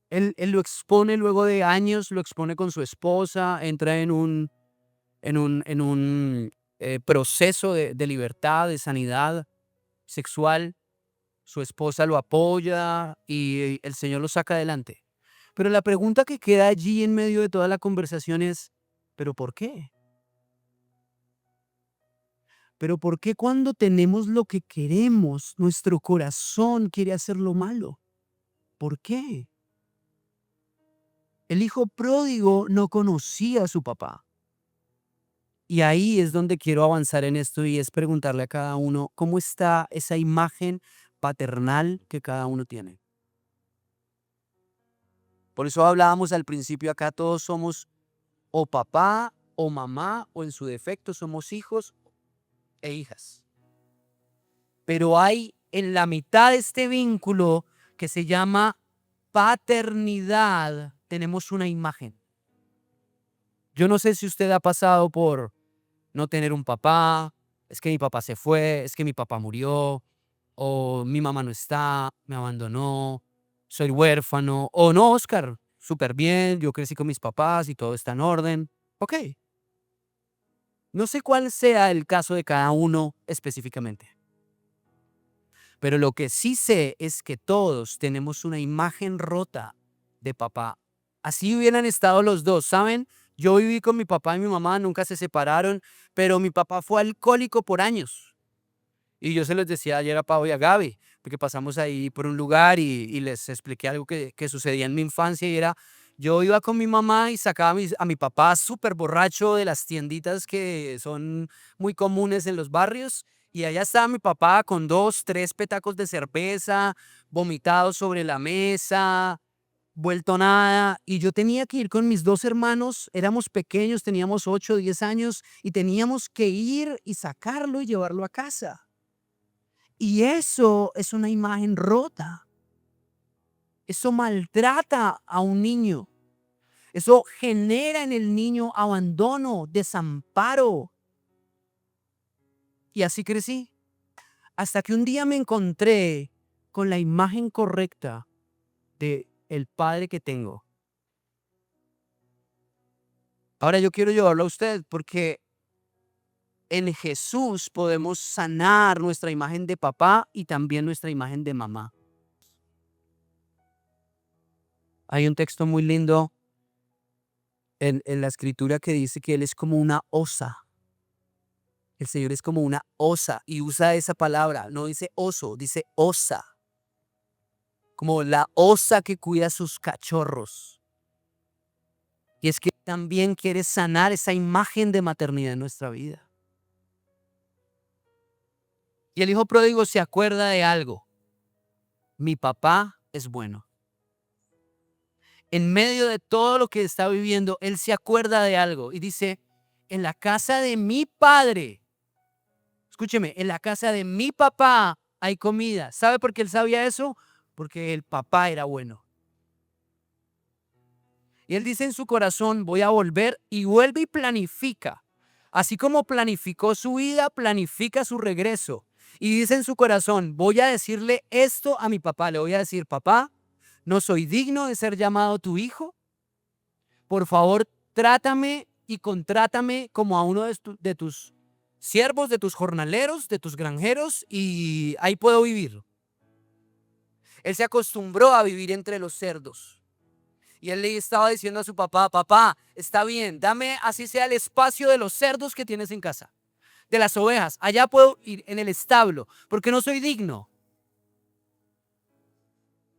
Él lo expone luego de años, lo expone con su esposa, entra en un proceso de libertad, de sanidad sexual. Su esposa lo apoya y el Señor lo saca adelante. Pero la pregunta que queda allí en medio de toda la conversación es, ¿pero por qué? ¿Pero por qué cuando tenemos lo que queremos, nuestro corazón quiere hacer lo malo? ¿Por qué? El hijo pródigo no conocía a su papá. Y ahí es donde quiero avanzar en esto y es preguntarle a cada uno cómo está esa imagen paternal que cada uno tiene. Por eso hablábamos al principio, acá todos somos o papá o mamá o en su defecto somos hijos e hijas. Pero hay en la mitad de este vínculo que se llama paternidad, tenemos una imagen. Yo no sé si usted ha pasado por no tener un papá, es que mi papá se fue, es que mi papá murió, o mi mamá no está, me abandonó, soy huérfano, o no, Oscar, súper bien, yo crecí con mis papás y todo está en orden. Ok, no sé cuál sea el caso de cada uno específicamente, pero lo que sí sé es que todos tenemos una imagen rota de papá. Así hubieran estado los dos, ¿saben? Yo viví con mi papá y mi mamá, nunca se separaron, pero mi papá fue alcohólico por años. Y yo se los decía ayer a Pau y a Gaby, porque pasamos ahí por un lugar y les expliqué algo que sucedía en mi infancia y era, yo iba con mi mamá y sacaba a mi papá súper borracho de las tienditas que son muy comunes en los barrios y allá estaba mi papá con 2, 3 petacos de cerveza, vomitados sobre la mesa, vuelto nada, y yo tenía que ir con mis 2 hermanos, éramos pequeños, teníamos 8, 10 años y teníamos que ir y sacarlo y llevarlo a casa. Y eso es una imagen rota. Eso maltrata a un niño. Eso genera en el niño abandono, desamparo. Y así crecí. Hasta que un día me encontré con la imagen correcta de el padre que tengo. Ahora yo quiero llevarlo a usted porque en Jesús podemos sanar nuestra imagen de papá y también nuestra imagen de mamá. Hay un texto muy lindo en la escritura que dice que Él es como una osa. El Señor es como una osa y usa esa palabra, no dice oso, dice osa. Como la osa que cuida a sus cachorros. Y es que también quiere sanar esa imagen de maternidad en nuestra vida. Y el hijo pródigo se acuerda de algo. Mi papá es bueno. En medio de todo lo que está viviendo, él se acuerda de algo y dice, en la casa de mi padre, escúcheme, en la casa de mi papá hay comida. ¿Sabe por qué él sabía eso? Porque el papá era bueno. Y él dice en su corazón, voy a volver, y vuelve y planifica. Así como planificó su vida, planifica su regreso. Y dice en su corazón, voy a decirle esto a mi papá. Le voy a decir, papá, no soy digno de ser llamado tu hijo. Por favor, trátame y contrátame como a uno de tus siervos, de tus jornaleros, de tus granjeros, y ahí puedo vivir. Él se acostumbró a vivir entre los cerdos. Y él le estaba diciendo a su papá, papá, está bien, dame así sea el espacio de los cerdos que tienes en casa, de las ovejas, allá puedo ir en el establo, porque no soy digno.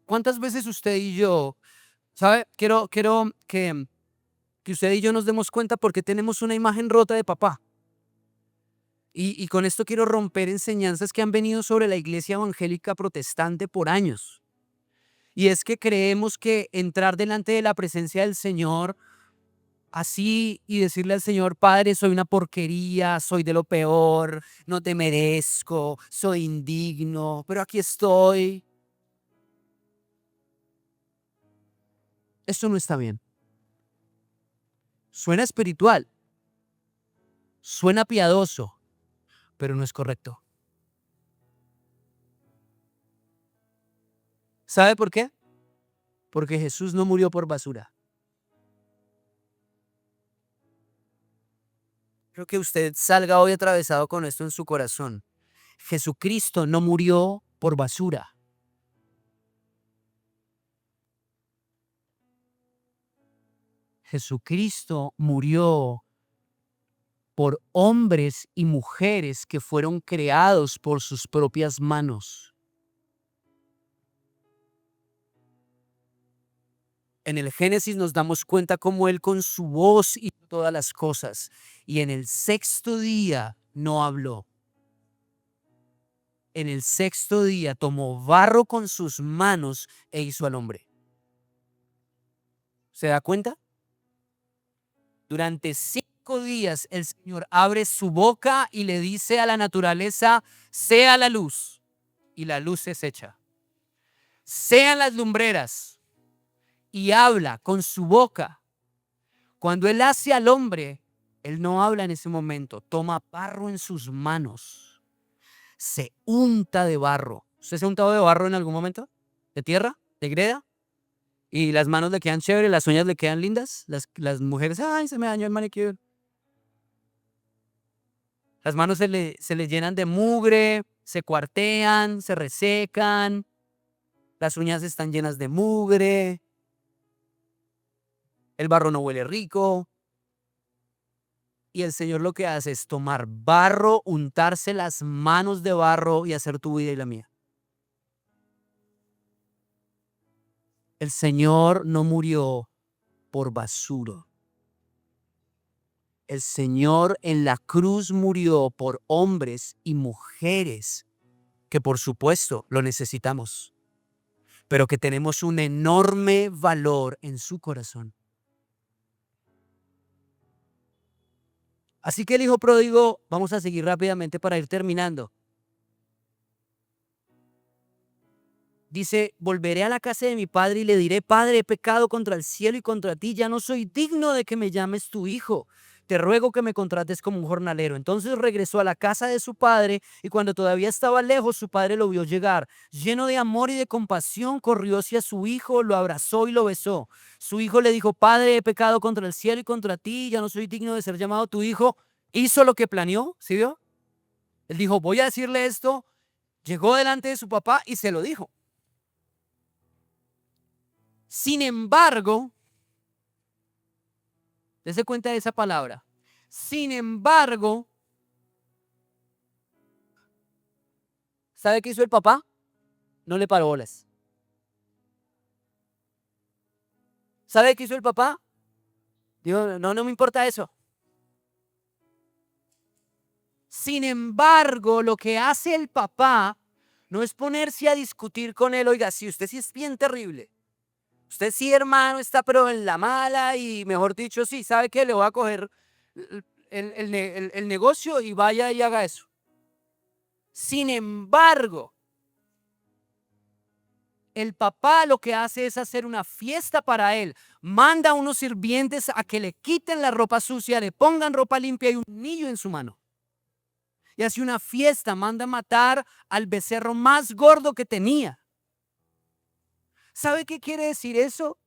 ¿Cuántas veces usted y yo, sabe? Quiero que usted y yo nos demos cuenta porque tenemos una imagen rota de papá. Y con esto quiero romper enseñanzas que han venido sobre la iglesia evangélica protestante por años. Y es que creemos que entrar delante de la presencia del Señor así y decirle al Señor, Padre, soy una porquería, soy de lo peor, no te merezco, soy indigno, pero aquí estoy. Esto no está bien. Suena espiritual, suena piadoso, pero no es correcto. ¿Sabe por qué? Porque Jesús no murió por basura. Creo que usted salga hoy atravesado con esto en su corazón. Jesucristo no murió por basura. Jesucristo murió por hombres y mujeres que fueron creados por sus propias manos. En el Génesis nos damos cuenta cómo Él con su voz hizo todas las cosas y en el sexto día no habló. En el sexto día tomó barro con sus manos e hizo al hombre. ¿Se da cuenta? Durante 5 días el Señor abre su boca y le dice a la naturaleza, sea la luz, y la luz es hecha. sean las lumbreras, y habla con su boca. Cuando Él hace al hombre, Él no habla en ese momento, toma barro en sus manos, se unta de barro. ¿Usted se ha untado de barro en algún momento? ¿De tierra? ¿De greda? Y las manos le quedan chévere, las uñas le quedan lindas. Las mujeres, ay, se me dañó el manicure. Las manos se le llenan de mugre, se cuartean, se resecan. Las uñas están llenas de mugre. El barro no huele rico. Y el Señor lo que hace es tomar barro, untarse las manos de barro y hacer tu vida y la mía. El Señor no murió por basura. El Señor en la cruz murió por hombres y mujeres que por supuesto lo necesitamos, pero que tenemos un enorme valor en su corazón. Así que el hijo pródigo, vamos a seguir rápidamente para ir terminando. Dice, volveré a la casa de mi padre y le diré, Padre, he pecado contra el cielo y contra ti, ya no soy digno de que me llames tu hijo. Te ruego que me contrates como un jornalero. Entonces regresó a la casa de su padre y cuando todavía estaba lejos, su padre lo vio llegar. Lleno de amor y de compasión, corrió hacia su hijo, lo abrazó y lo besó. Su hijo le dijo, Padre, he pecado contra el cielo y contra ti, ya no soy digno de ser llamado tu hijo. Hizo lo que planeó, ¿sí vio? Él dijo, voy a decirle esto. Llegó delante de su papá y se lo dijo. Sin embargo, dése cuenta de esa palabra. Sin embargo, ¿sabe qué hizo el papá? No le paró bolas. ¿Sabe qué hizo el papá? Dijo, no me importa eso. Sin embargo, lo que hace el papá no es ponerse a discutir con él. Oiga, si usted sí es bien terrible. Usted sí, hermano, está pero en la mala y mejor dicho, sí, ¿sabe qué? Le voy a coger el negocio y vaya y haga eso. Sin embargo, el papá lo que hace es hacer una fiesta para él. Manda a unos sirvientes a que le quiten la ropa sucia, le pongan ropa limpia y un anillo en su mano. Y hace una fiesta, manda a matar al becerro más gordo que tenía. ¿Sabe qué quiere decir eso?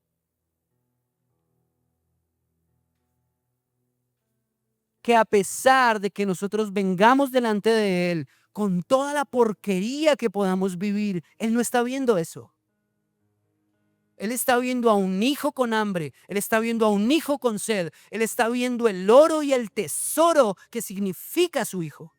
Que a pesar de que nosotros vengamos delante de Él con toda la porquería que podamos vivir, Él no está viendo eso. Él está viendo a un hijo con hambre, Él está viendo a un hijo con sed, Él está viendo el oro y el tesoro que significa su hijo.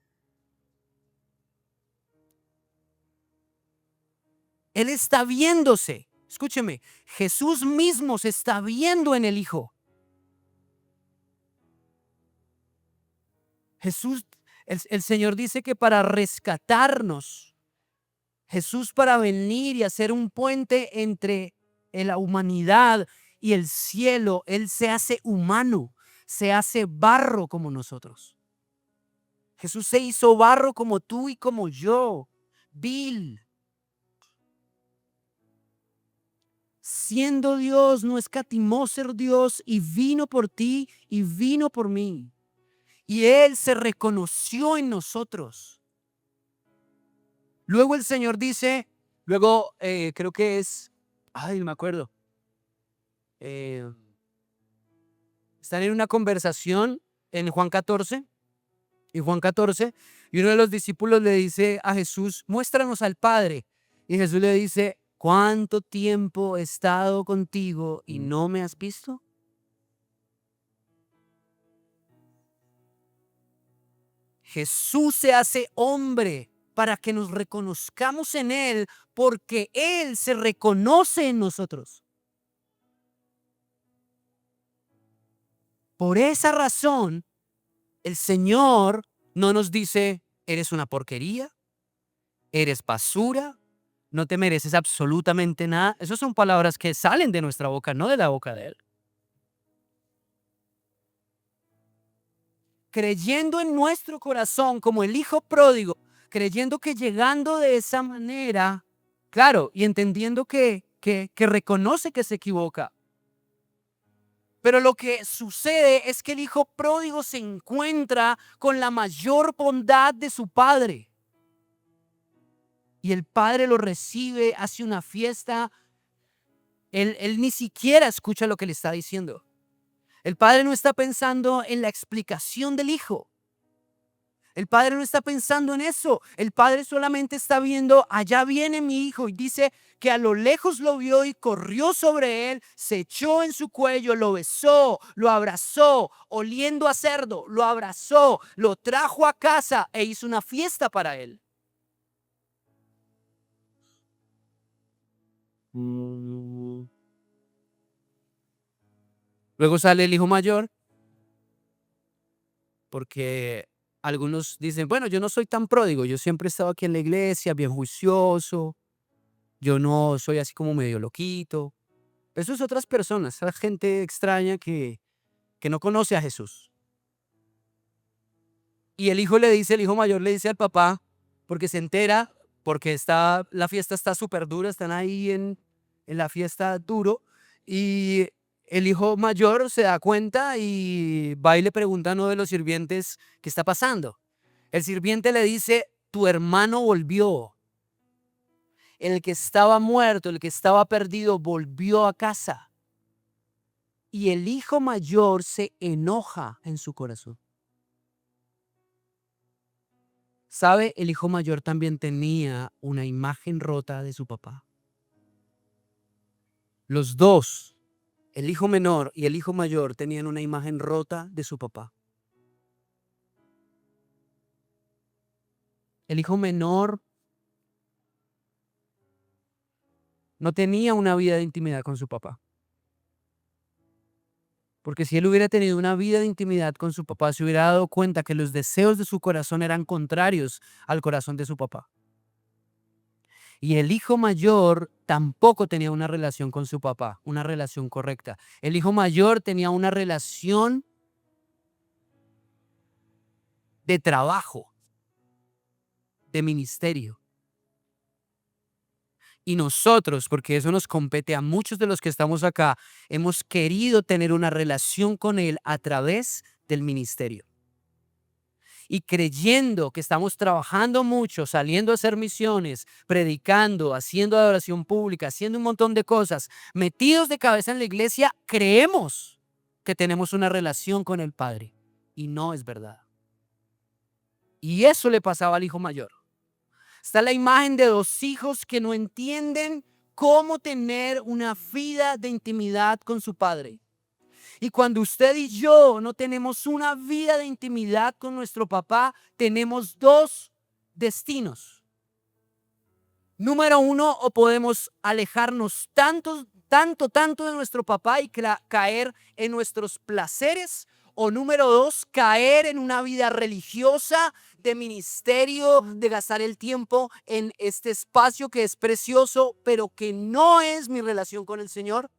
Él está viéndose, escúcheme, Jesús mismo se está viendo en el hijo. Jesús, el Señor dice que para rescatarnos, Jesús para venir y hacer un puente entre la humanidad y el cielo, Él se hace humano, se hace barro como nosotros. Jesús se hizo barro como tú y como yo, vil. Siendo Dios, no escatimó ser Dios y vino por ti y vino por mí. Y Él se reconoció en nosotros. Luego el Señor dice, luego creo que es, ay, no me acuerdo. Están en una conversación en Juan 14, y uno de los discípulos le dice a Jesús, muéstranos al Padre. Y Jesús le dice, ¿cuánto tiempo he estado contigo y no me has visto? Jesús se hace hombre para que nos reconozcamos en Él, porque Él se reconoce en nosotros. Por esa razón, el Señor no nos dice, eres una porquería, eres basura, no te mereces absolutamente nada. Esas son palabras que salen de nuestra boca, no de la boca de Él. Creyendo en nuestro corazón como el hijo pródigo, creyendo que llegando de esa manera Claro, y entendiendo que reconoce que se equivoca. Pero lo que sucede es que el hijo pródigo se encuentra con la mayor bondad de su padre. Y el padre lo recibe, hace una fiesta. Él ni siquiera escucha lo que le está diciendo. El padre no está pensando en la explicación del hijo. El padre no está pensando en eso. El padre solamente está viendo, allá viene mi hijo, y dice que a lo lejos lo vio y corrió sobre él, se echó en su cuello, lo besó, lo abrazó, oliendo a cerdo, lo abrazó, lo trajo a casa e hizo una fiesta para él. Luego sale el hijo mayor, porque algunos dicen, bueno, yo no soy tan pródigo, yo siempre he estado aquí en la iglesia, bien juicioso, yo no soy así como medio loquito. Eso es otras personas, esa gente extraña que no conoce a Jesús. Y el hijo mayor le dice al papá, porque se entera, porque la fiesta está súper dura, están ahí en la fiesta duro, y el hijo mayor se da cuenta y va y le pregunta a uno de los sirvientes qué está pasando. El sirviente le dice, tu hermano volvió, el que estaba muerto, el que estaba perdido, volvió a casa. Y el hijo mayor se enoja en su corazón. ¿Sabe? El hijo mayor también tenía una imagen rota de su papá. Los dos, el hijo menor y el hijo mayor, tenían una imagen rota de su papá. El hijo menor no tenía una vida de intimidad con su papá. Porque si él hubiera tenido una vida de intimidad con su papá, se hubiera dado cuenta que los deseos de su corazón eran contrarios al corazón de su papá. Y el hijo mayor tampoco tenía una relación con su papá, una relación correcta. El hijo mayor tenía una relación de trabajo, de ministerio. Y nosotros, porque eso nos compete a muchos de los que estamos acá, hemos querido tener una relación con Él a través del ministerio. Y creyendo que estamos trabajando mucho, saliendo a hacer misiones, predicando, haciendo adoración pública, haciendo un montón de cosas, metidos de cabeza en la iglesia, creemos que tenemos una relación con el Padre. Y no es verdad. Y eso le pasaba al hijo mayor. Está la imagen de dos hijos que no entienden cómo tener una vida de intimidad con su padre. Y cuando usted y yo no tenemos una vida de intimidad con nuestro papá, tenemos dos destinos. Número uno, o podemos alejarnos tanto de nuestro papá y caer en nuestros placeres. O número dos, caer en una vida religiosa, de ministerio, de gastar el tiempo en este espacio que es precioso, pero que no es mi relación con el Señor.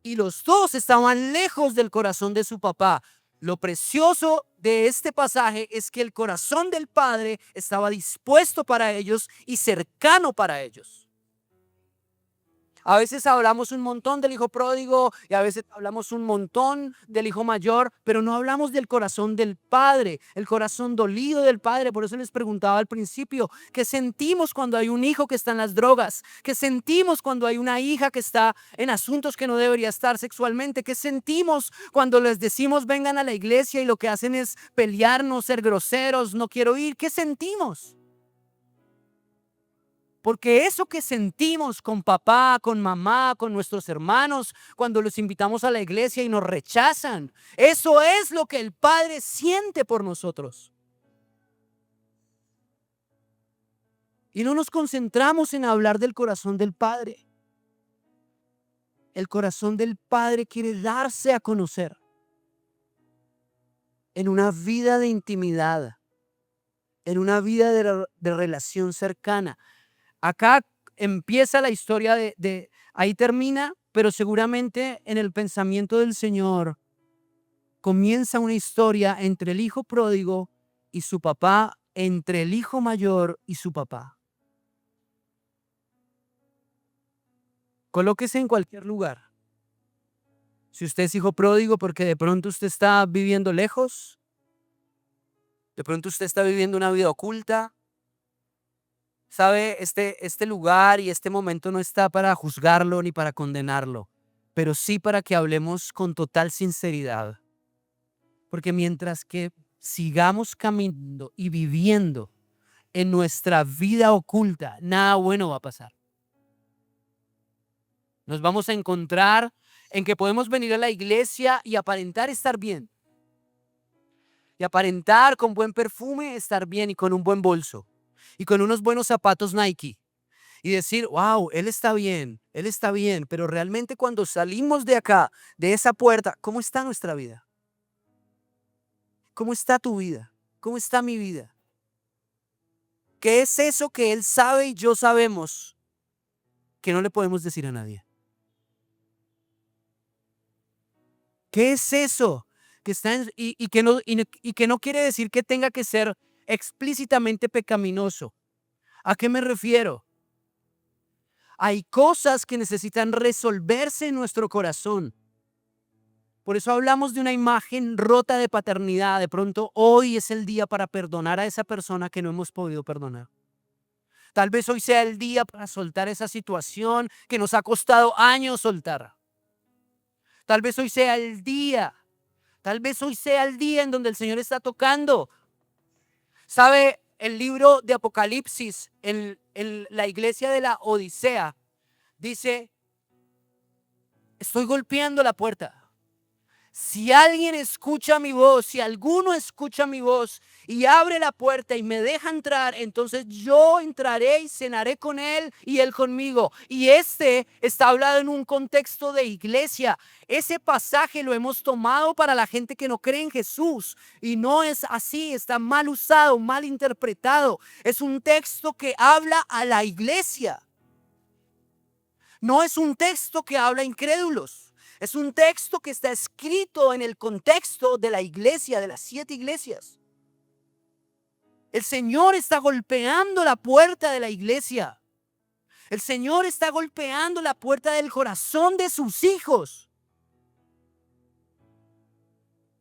Y los dos estaban lejos del corazón de su papá. Lo precioso de este pasaje es que el corazón del padre estaba dispuesto para ellos y cercano para ellos. A veces hablamos un montón del hijo pródigo y a veces hablamos un montón del hijo mayor, pero no hablamos del corazón del padre, el corazón dolido del padre. Por eso les preguntaba al principio, ¿qué sentimos cuando hay un hijo que está en las drogas? ¿Qué sentimos cuando hay una hija que está en asuntos que no debería estar sexualmente? ¿Qué sentimos cuando les decimos vengan a la iglesia y lo que hacen es pelearnos, ser groseros, no quiero ir? ¿Qué sentimos? Porque eso que sentimos con papá, con mamá, con nuestros hermanos, cuando los invitamos a la iglesia y nos rechazan, eso es lo que el Padre siente por nosotros. Y no nos concentramos en hablar del corazón del Padre. El corazón del Padre quiere darse a conocer en una vida de intimidad, en una vida de relación cercana. Acá empieza la historia ahí termina, pero seguramente en el pensamiento del Señor comienza una historia entre el hijo pródigo y su papá, entre el hijo mayor y su papá. Colóquese en cualquier lugar. Si usted es hijo pródigo porque de pronto usted está viviendo lejos, de pronto usted está viviendo una vida oculta, sabe, este lugar y este momento no está para juzgarlo ni para condenarlo, pero sí para que hablemos con total sinceridad. Porque mientras que sigamos caminando y viviendo en nuestra vida oculta, nada bueno va a pasar. Nos vamos a encontrar en que podemos venir a la iglesia y aparentar estar bien. Y aparentar con buen perfume estar bien y con un buen bolso. Y con unos buenos zapatos Nike. Y decir, wow, él está bien. Pero realmente cuando salimos de acá, de esa puerta, ¿cómo está nuestra vida? ¿Cómo está tu vida? ¿Cómo está mi vida? ¿Qué es eso que él sabe y yo sabemos que no le podemos decir a nadie? ¿Qué es eso que está y que no quiere decir que tenga que ser explícitamente pecaminoso? ¿A qué me refiero? Hay cosas que necesitan resolverse en nuestro corazón. Por eso hablamos de una imagen rota de paternidad. De pronto hoy es el día para perdonar a esa persona que no hemos podido perdonar. Tal vez hoy sea el día para soltar esa situación que nos ha costado años soltar. Tal vez hoy sea el día. Tal vez hoy sea el día en donde el Señor está tocando. ¿Sabe? El libro de Apocalipsis en la iglesia de la Odisea dice, estoy golpeando la puerta. Si alguien escucha mi voz, si alguno escucha mi voz y abre la puerta y me deja entrar, entonces yo entraré y cenaré con él y él conmigo. Y este está hablado en un contexto de iglesia. Ese pasaje lo hemos tomado para la gente que no cree en Jesús y no es así, está mal usado, mal interpretado. Es un texto que habla a la iglesia. No es un texto que habla a incrédulos. Es un texto que está escrito en el contexto de la iglesia, de las 7 iglesias. El Señor está golpeando la puerta de la iglesia. El Señor está golpeando la puerta del corazón de sus hijos.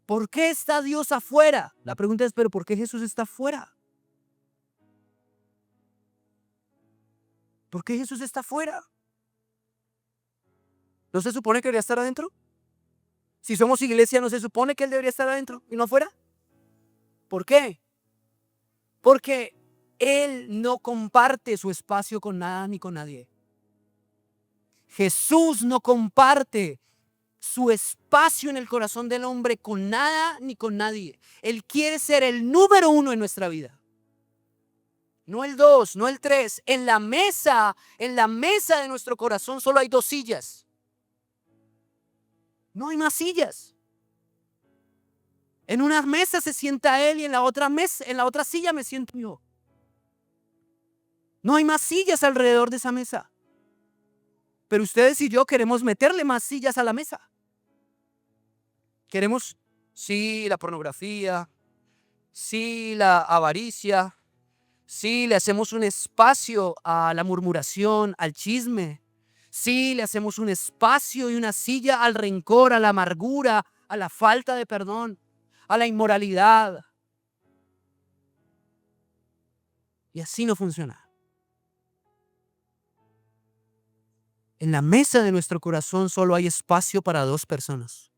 ¿Por qué está Dios afuera? La pregunta es, ¿pero por qué Jesús está afuera? ¿Por qué Jesús está afuera? ¿No se supone que debería estar adentro? Si somos iglesia, ¿no se supone que Él debería estar adentro y no afuera? ¿Por qué? Porque Él no comparte su espacio con nada ni con nadie. Jesús no comparte su espacio en el corazón del hombre con nada ni con nadie. Él quiere ser el número 1 en nuestra vida. No el 2, no el 3. En la mesa de nuestro corazón solo hay 2 sillas. No hay más sillas. En una mesa se sienta él y en la otra silla me siento yo. No hay más sillas alrededor de esa mesa. Pero ustedes y yo queremos meterle más sillas a la mesa. Queremos, sí, la pornografía, sí, la avaricia, sí, le hacemos un espacio a la murmuración, al chisme. Sí, le hacemos un espacio y una silla al rencor, a la amargura, a la falta de perdón, a la inmoralidad. Y así no funciona. En la mesa de nuestro corazón solo hay espacio para 2 personas.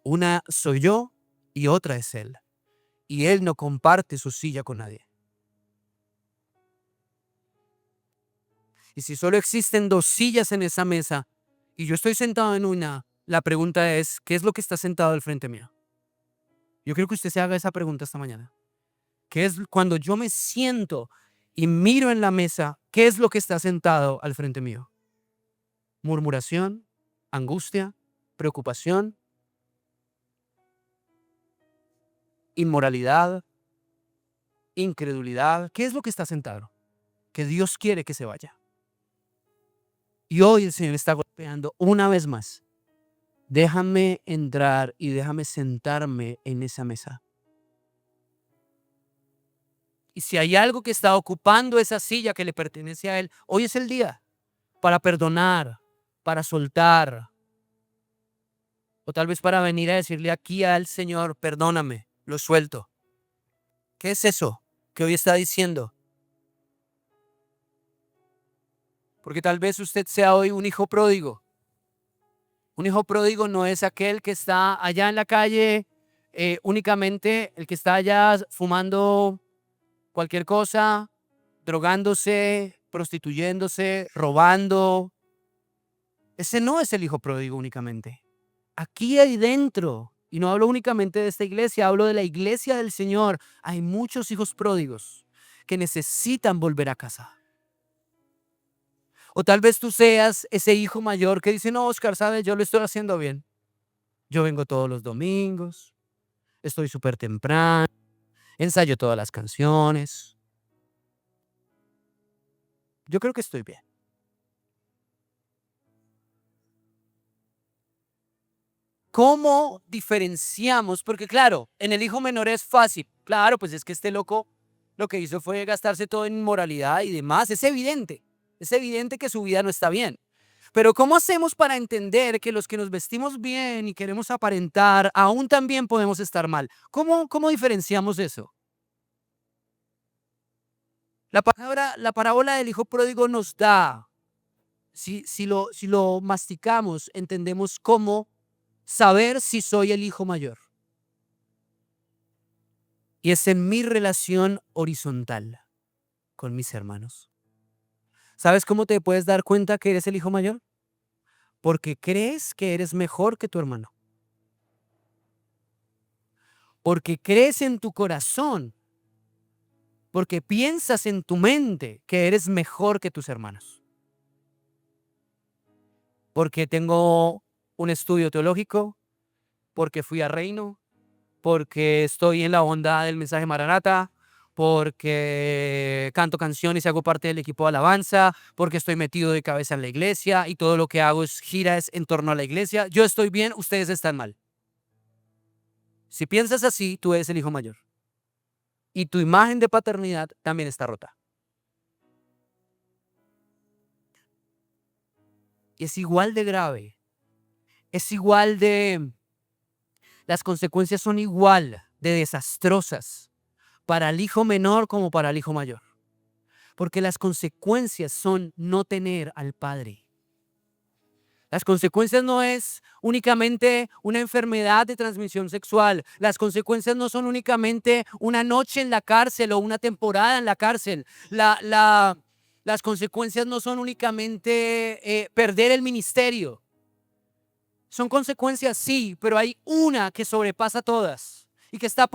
Una soy yo y otra es Él. Y Él no comparte su silla con nadie. Y si solo existen 2 sillas en esa mesa y yo estoy sentado en una, la pregunta es, ¿qué es lo que está sentado al frente mío? Yo quiero que usted se haga esa pregunta esta mañana. ¿Qué es cuando yo me siento y miro en la mesa, qué es lo que está sentado al frente mío? Murmuración, angustia, preocupación, inmoralidad, incredulidad. ¿Qué es lo que está sentado? Que Dios quiere que se vaya. Y hoy el Señor está golpeando una vez más. Déjame entrar y déjame sentarme en esa mesa. Y si hay algo que está ocupando esa silla que le pertenece a Él, hoy es el día. para perdonar, para soltar, o tal vez para venir a decirle aquí al Señor, perdóname, lo suelto. ¿Qué es eso que hoy está diciendo? Porque tal vez usted sea hoy un hijo pródigo. Un hijo pródigo no es aquel que está allá en la calle, únicamente el que está allá fumando cualquier cosa, drogándose, prostituyéndose, robando. Ese no es el hijo pródigo únicamente. Aquí hay dentro, y no hablo únicamente de esta iglesia, hablo de la iglesia del Señor. Hay muchos hijos pródigos que necesitan volver a casa. O tal vez tú seas ese hijo mayor que dice, no, Oscar, ¿sabes? Yo lo estoy haciendo bien. Yo vengo todos los domingos, estoy súper temprano, ensayo todas las canciones. Yo creo que estoy bien. ¿Cómo diferenciamos? Porque claro, en el hijo menor es fácil. Claro, pues es que este loco lo que hizo fue gastarse todo en inmoralidad y demás. Es evidente. Es evidente que su vida no está bien. Pero ¿cómo hacemos para entender que los que nos vestimos bien y queremos aparentar, aún también podemos estar mal? ¿Cómo diferenciamos eso? La parábola del hijo pródigo nos da, si lo masticamos, entendemos cómo saber si soy el hijo mayor. Y es en mi relación horizontal con mis hermanos. ¿Sabes cómo te puedes dar cuenta que eres el hijo mayor? Porque crees que eres mejor que tu hermano. Porque crees en tu corazón, porque piensas en tu mente que eres mejor que tus hermanos. Porque tengo un estudio teológico, porque fui a Reino, porque estoy en la onda del mensaje Maranata, porque canto canciones y hago parte del equipo de alabanza, porque estoy metido de cabeza en la iglesia y todo lo que hago giras en torno a la iglesia. Yo estoy bien, ustedes están mal. Si piensas así, tú eres el hijo mayor. Y tu imagen de paternidad también está rota. Y es igual de grave. Es igual de... Las consecuencias son igual de desastrosas para el hijo menor como para el hijo mayor. Porque las consecuencias son no tener al padre. Las consecuencias no es únicamente una enfermedad de transmisión sexual. Las consecuencias no son únicamente una noche en la cárcel o una temporada en la cárcel. Las consecuencias no son únicamente perder el ministerio. Son consecuencias, sí, pero hay una que sobrepasa todas y que está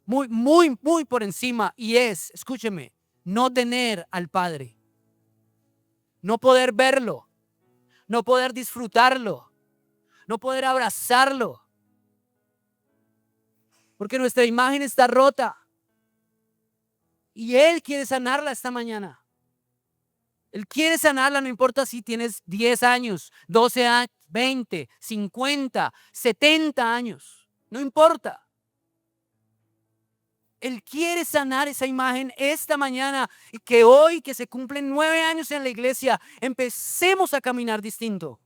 muy por encima, y es, escúcheme, no tener al Padre, no poder verlo, no poder disfrutarlo, no poder abrazarlo, porque nuestra imagen está rota y Él quiere sanarla esta mañana. Él quiere sanarla, no importa si tienes 10 años, 12 años, 20, 50, 70 años, no importa. Él quiere sanar esa imagen esta mañana y que hoy, que se cumplen 9 años en la iglesia, empecemos a caminar distinto.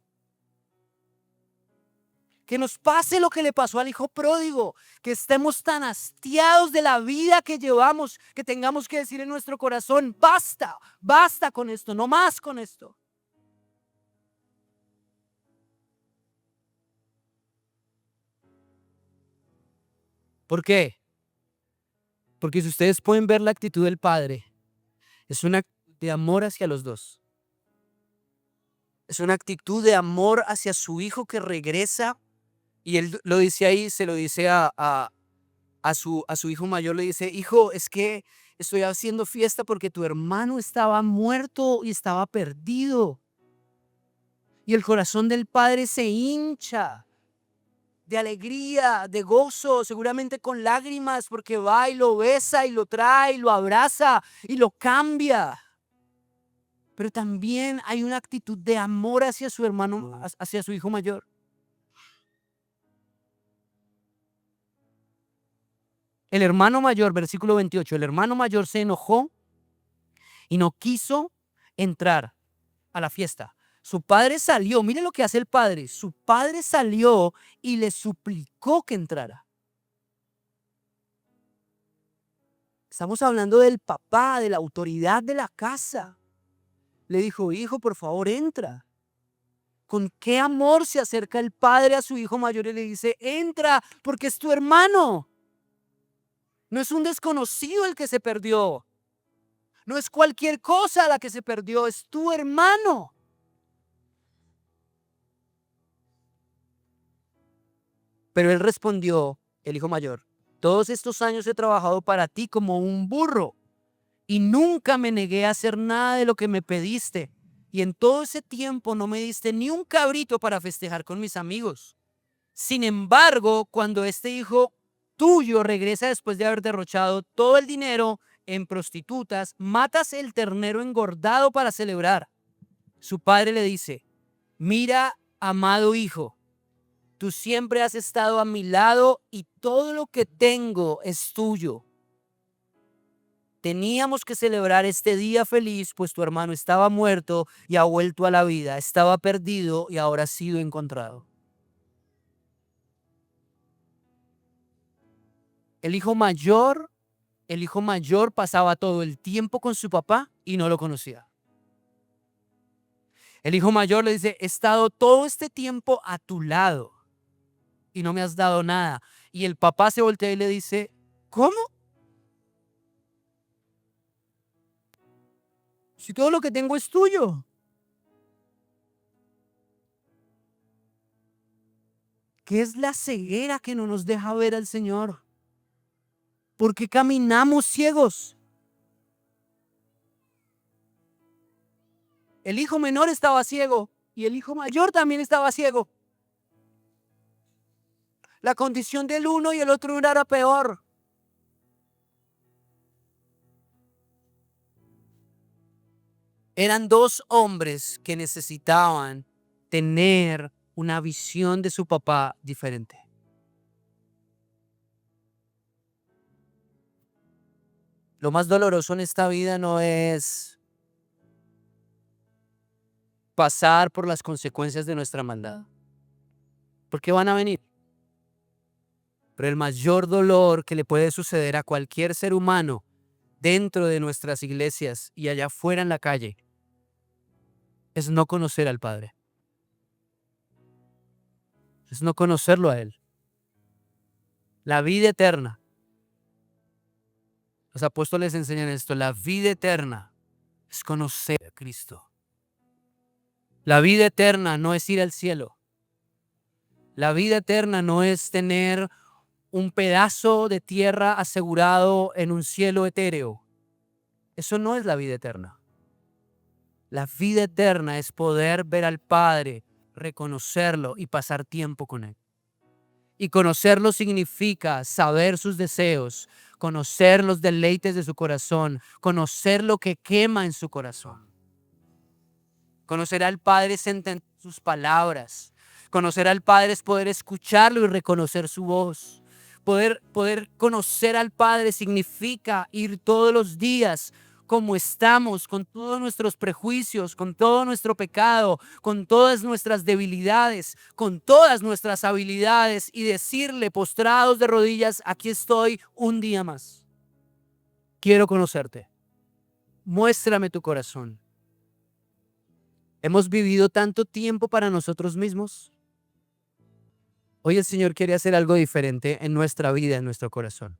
Que nos pase lo que le pasó al hijo pródigo, que estemos tan hastiados de la vida que llevamos, que tengamos que decir en nuestro corazón, basta, basta con esto, no más con esto. ¿Por qué? Porque si ustedes pueden ver la actitud del padre, es una actitud de amor hacia los dos. Es una actitud de amor hacia su hijo que regresa. Y él lo dice ahí, se lo dice a su hijo mayor, le dice, hijo, es que estoy haciendo fiesta porque tu hermano estaba muerto y estaba perdido. Y el corazón del padre se hincha de alegría, de gozo, seguramente con lágrimas, porque va y lo besa y lo trae y lo abraza y lo cambia. Pero también hay una actitud de amor hacia su hermano, hacia su hijo mayor. El hermano mayor, versículo 28, el hermano mayor se enojó y no quiso entrar. a la fiesta. Su padre salió, mire lo que hace el padre. Su padre salió y le suplicó que entrara. Estamos hablando del papá, de la autoridad de la casa. Le dijo, hijo, por favor, entra. Con qué amor se acerca el padre a su hijo mayor y le dice, entra, porque es tu hermano. No es un desconocido el que se perdió. No es cualquier cosa la que se perdió, es tu hermano. Pero él respondió, el hijo mayor, todos estos años he trabajado para ti como un burro y nunca me negué a hacer nada de lo que me pediste. Y en todo ese tiempo no me diste ni un cabrito para festejar con mis amigos. Sin embargo, cuando este hijo tuyo regresa después de haber derrochado todo el dinero en prostitutas, matas el ternero engordado para celebrar. Su padre le dice, mira, amado hijo, tú siempre has estado a mi lado y todo lo que tengo es tuyo. Teníamos que celebrar este día feliz, pues tu hermano estaba muerto y ha vuelto a la vida, estaba perdido y ahora ha sido encontrado. El hijo mayor pasaba todo el tiempo con su papá y no lo conocía. El hijo mayor le dice, he estado todo este tiempo a tu lado y no me has dado nada. Y el papá se voltea y le dice, ¿cómo? Si todo lo que tengo es tuyo. ¿Qué es la ceguera que no nos deja ver al Señor? ¿Por qué caminamos ciegos? El hijo menor estaba ciego y el hijo mayor también estaba ciego. La condición del uno y el otro era peor. Eran dos hombres que necesitaban tener una visión de su papá diferente. Lo más doloroso en esta vida no es pasar por las consecuencias de nuestra maldad, porque van a venir. Pero el mayor dolor que le puede suceder a cualquier ser humano dentro de nuestras iglesias y allá afuera en la calle es no conocer al Padre. Es no conocerlo a Él. La vida eterna. Los apóstoles enseñan esto. La vida eterna es conocer a Cristo. La vida eterna no es ir al cielo. La vida eterna no es tener un pedazo de tierra asegurado en un cielo etéreo. Eso no es la vida eterna. La vida eterna es poder ver al Padre, reconocerlo y pasar tiempo con Él. Y conocerlo significa saber sus deseos, conocer los deleites de su corazón, conocer lo que quema en su corazón. Conocer al Padre es entender sus palabras. Conocer al Padre es poder escucharlo y reconocer su voz. Poder conocer al Padre significa ir todos los días como estamos, con todos nuestros prejuicios, con todo nuestro pecado, con todas nuestras debilidades, con todas nuestras habilidades y decirle postrados de rodillas, aquí estoy un día más. Quiero conocerte. Muéstrame tu corazón. ¿Hemos vivido tanto tiempo para nosotros mismos? Hoy el Señor quiere hacer algo diferente en nuestra vida, en nuestro corazón.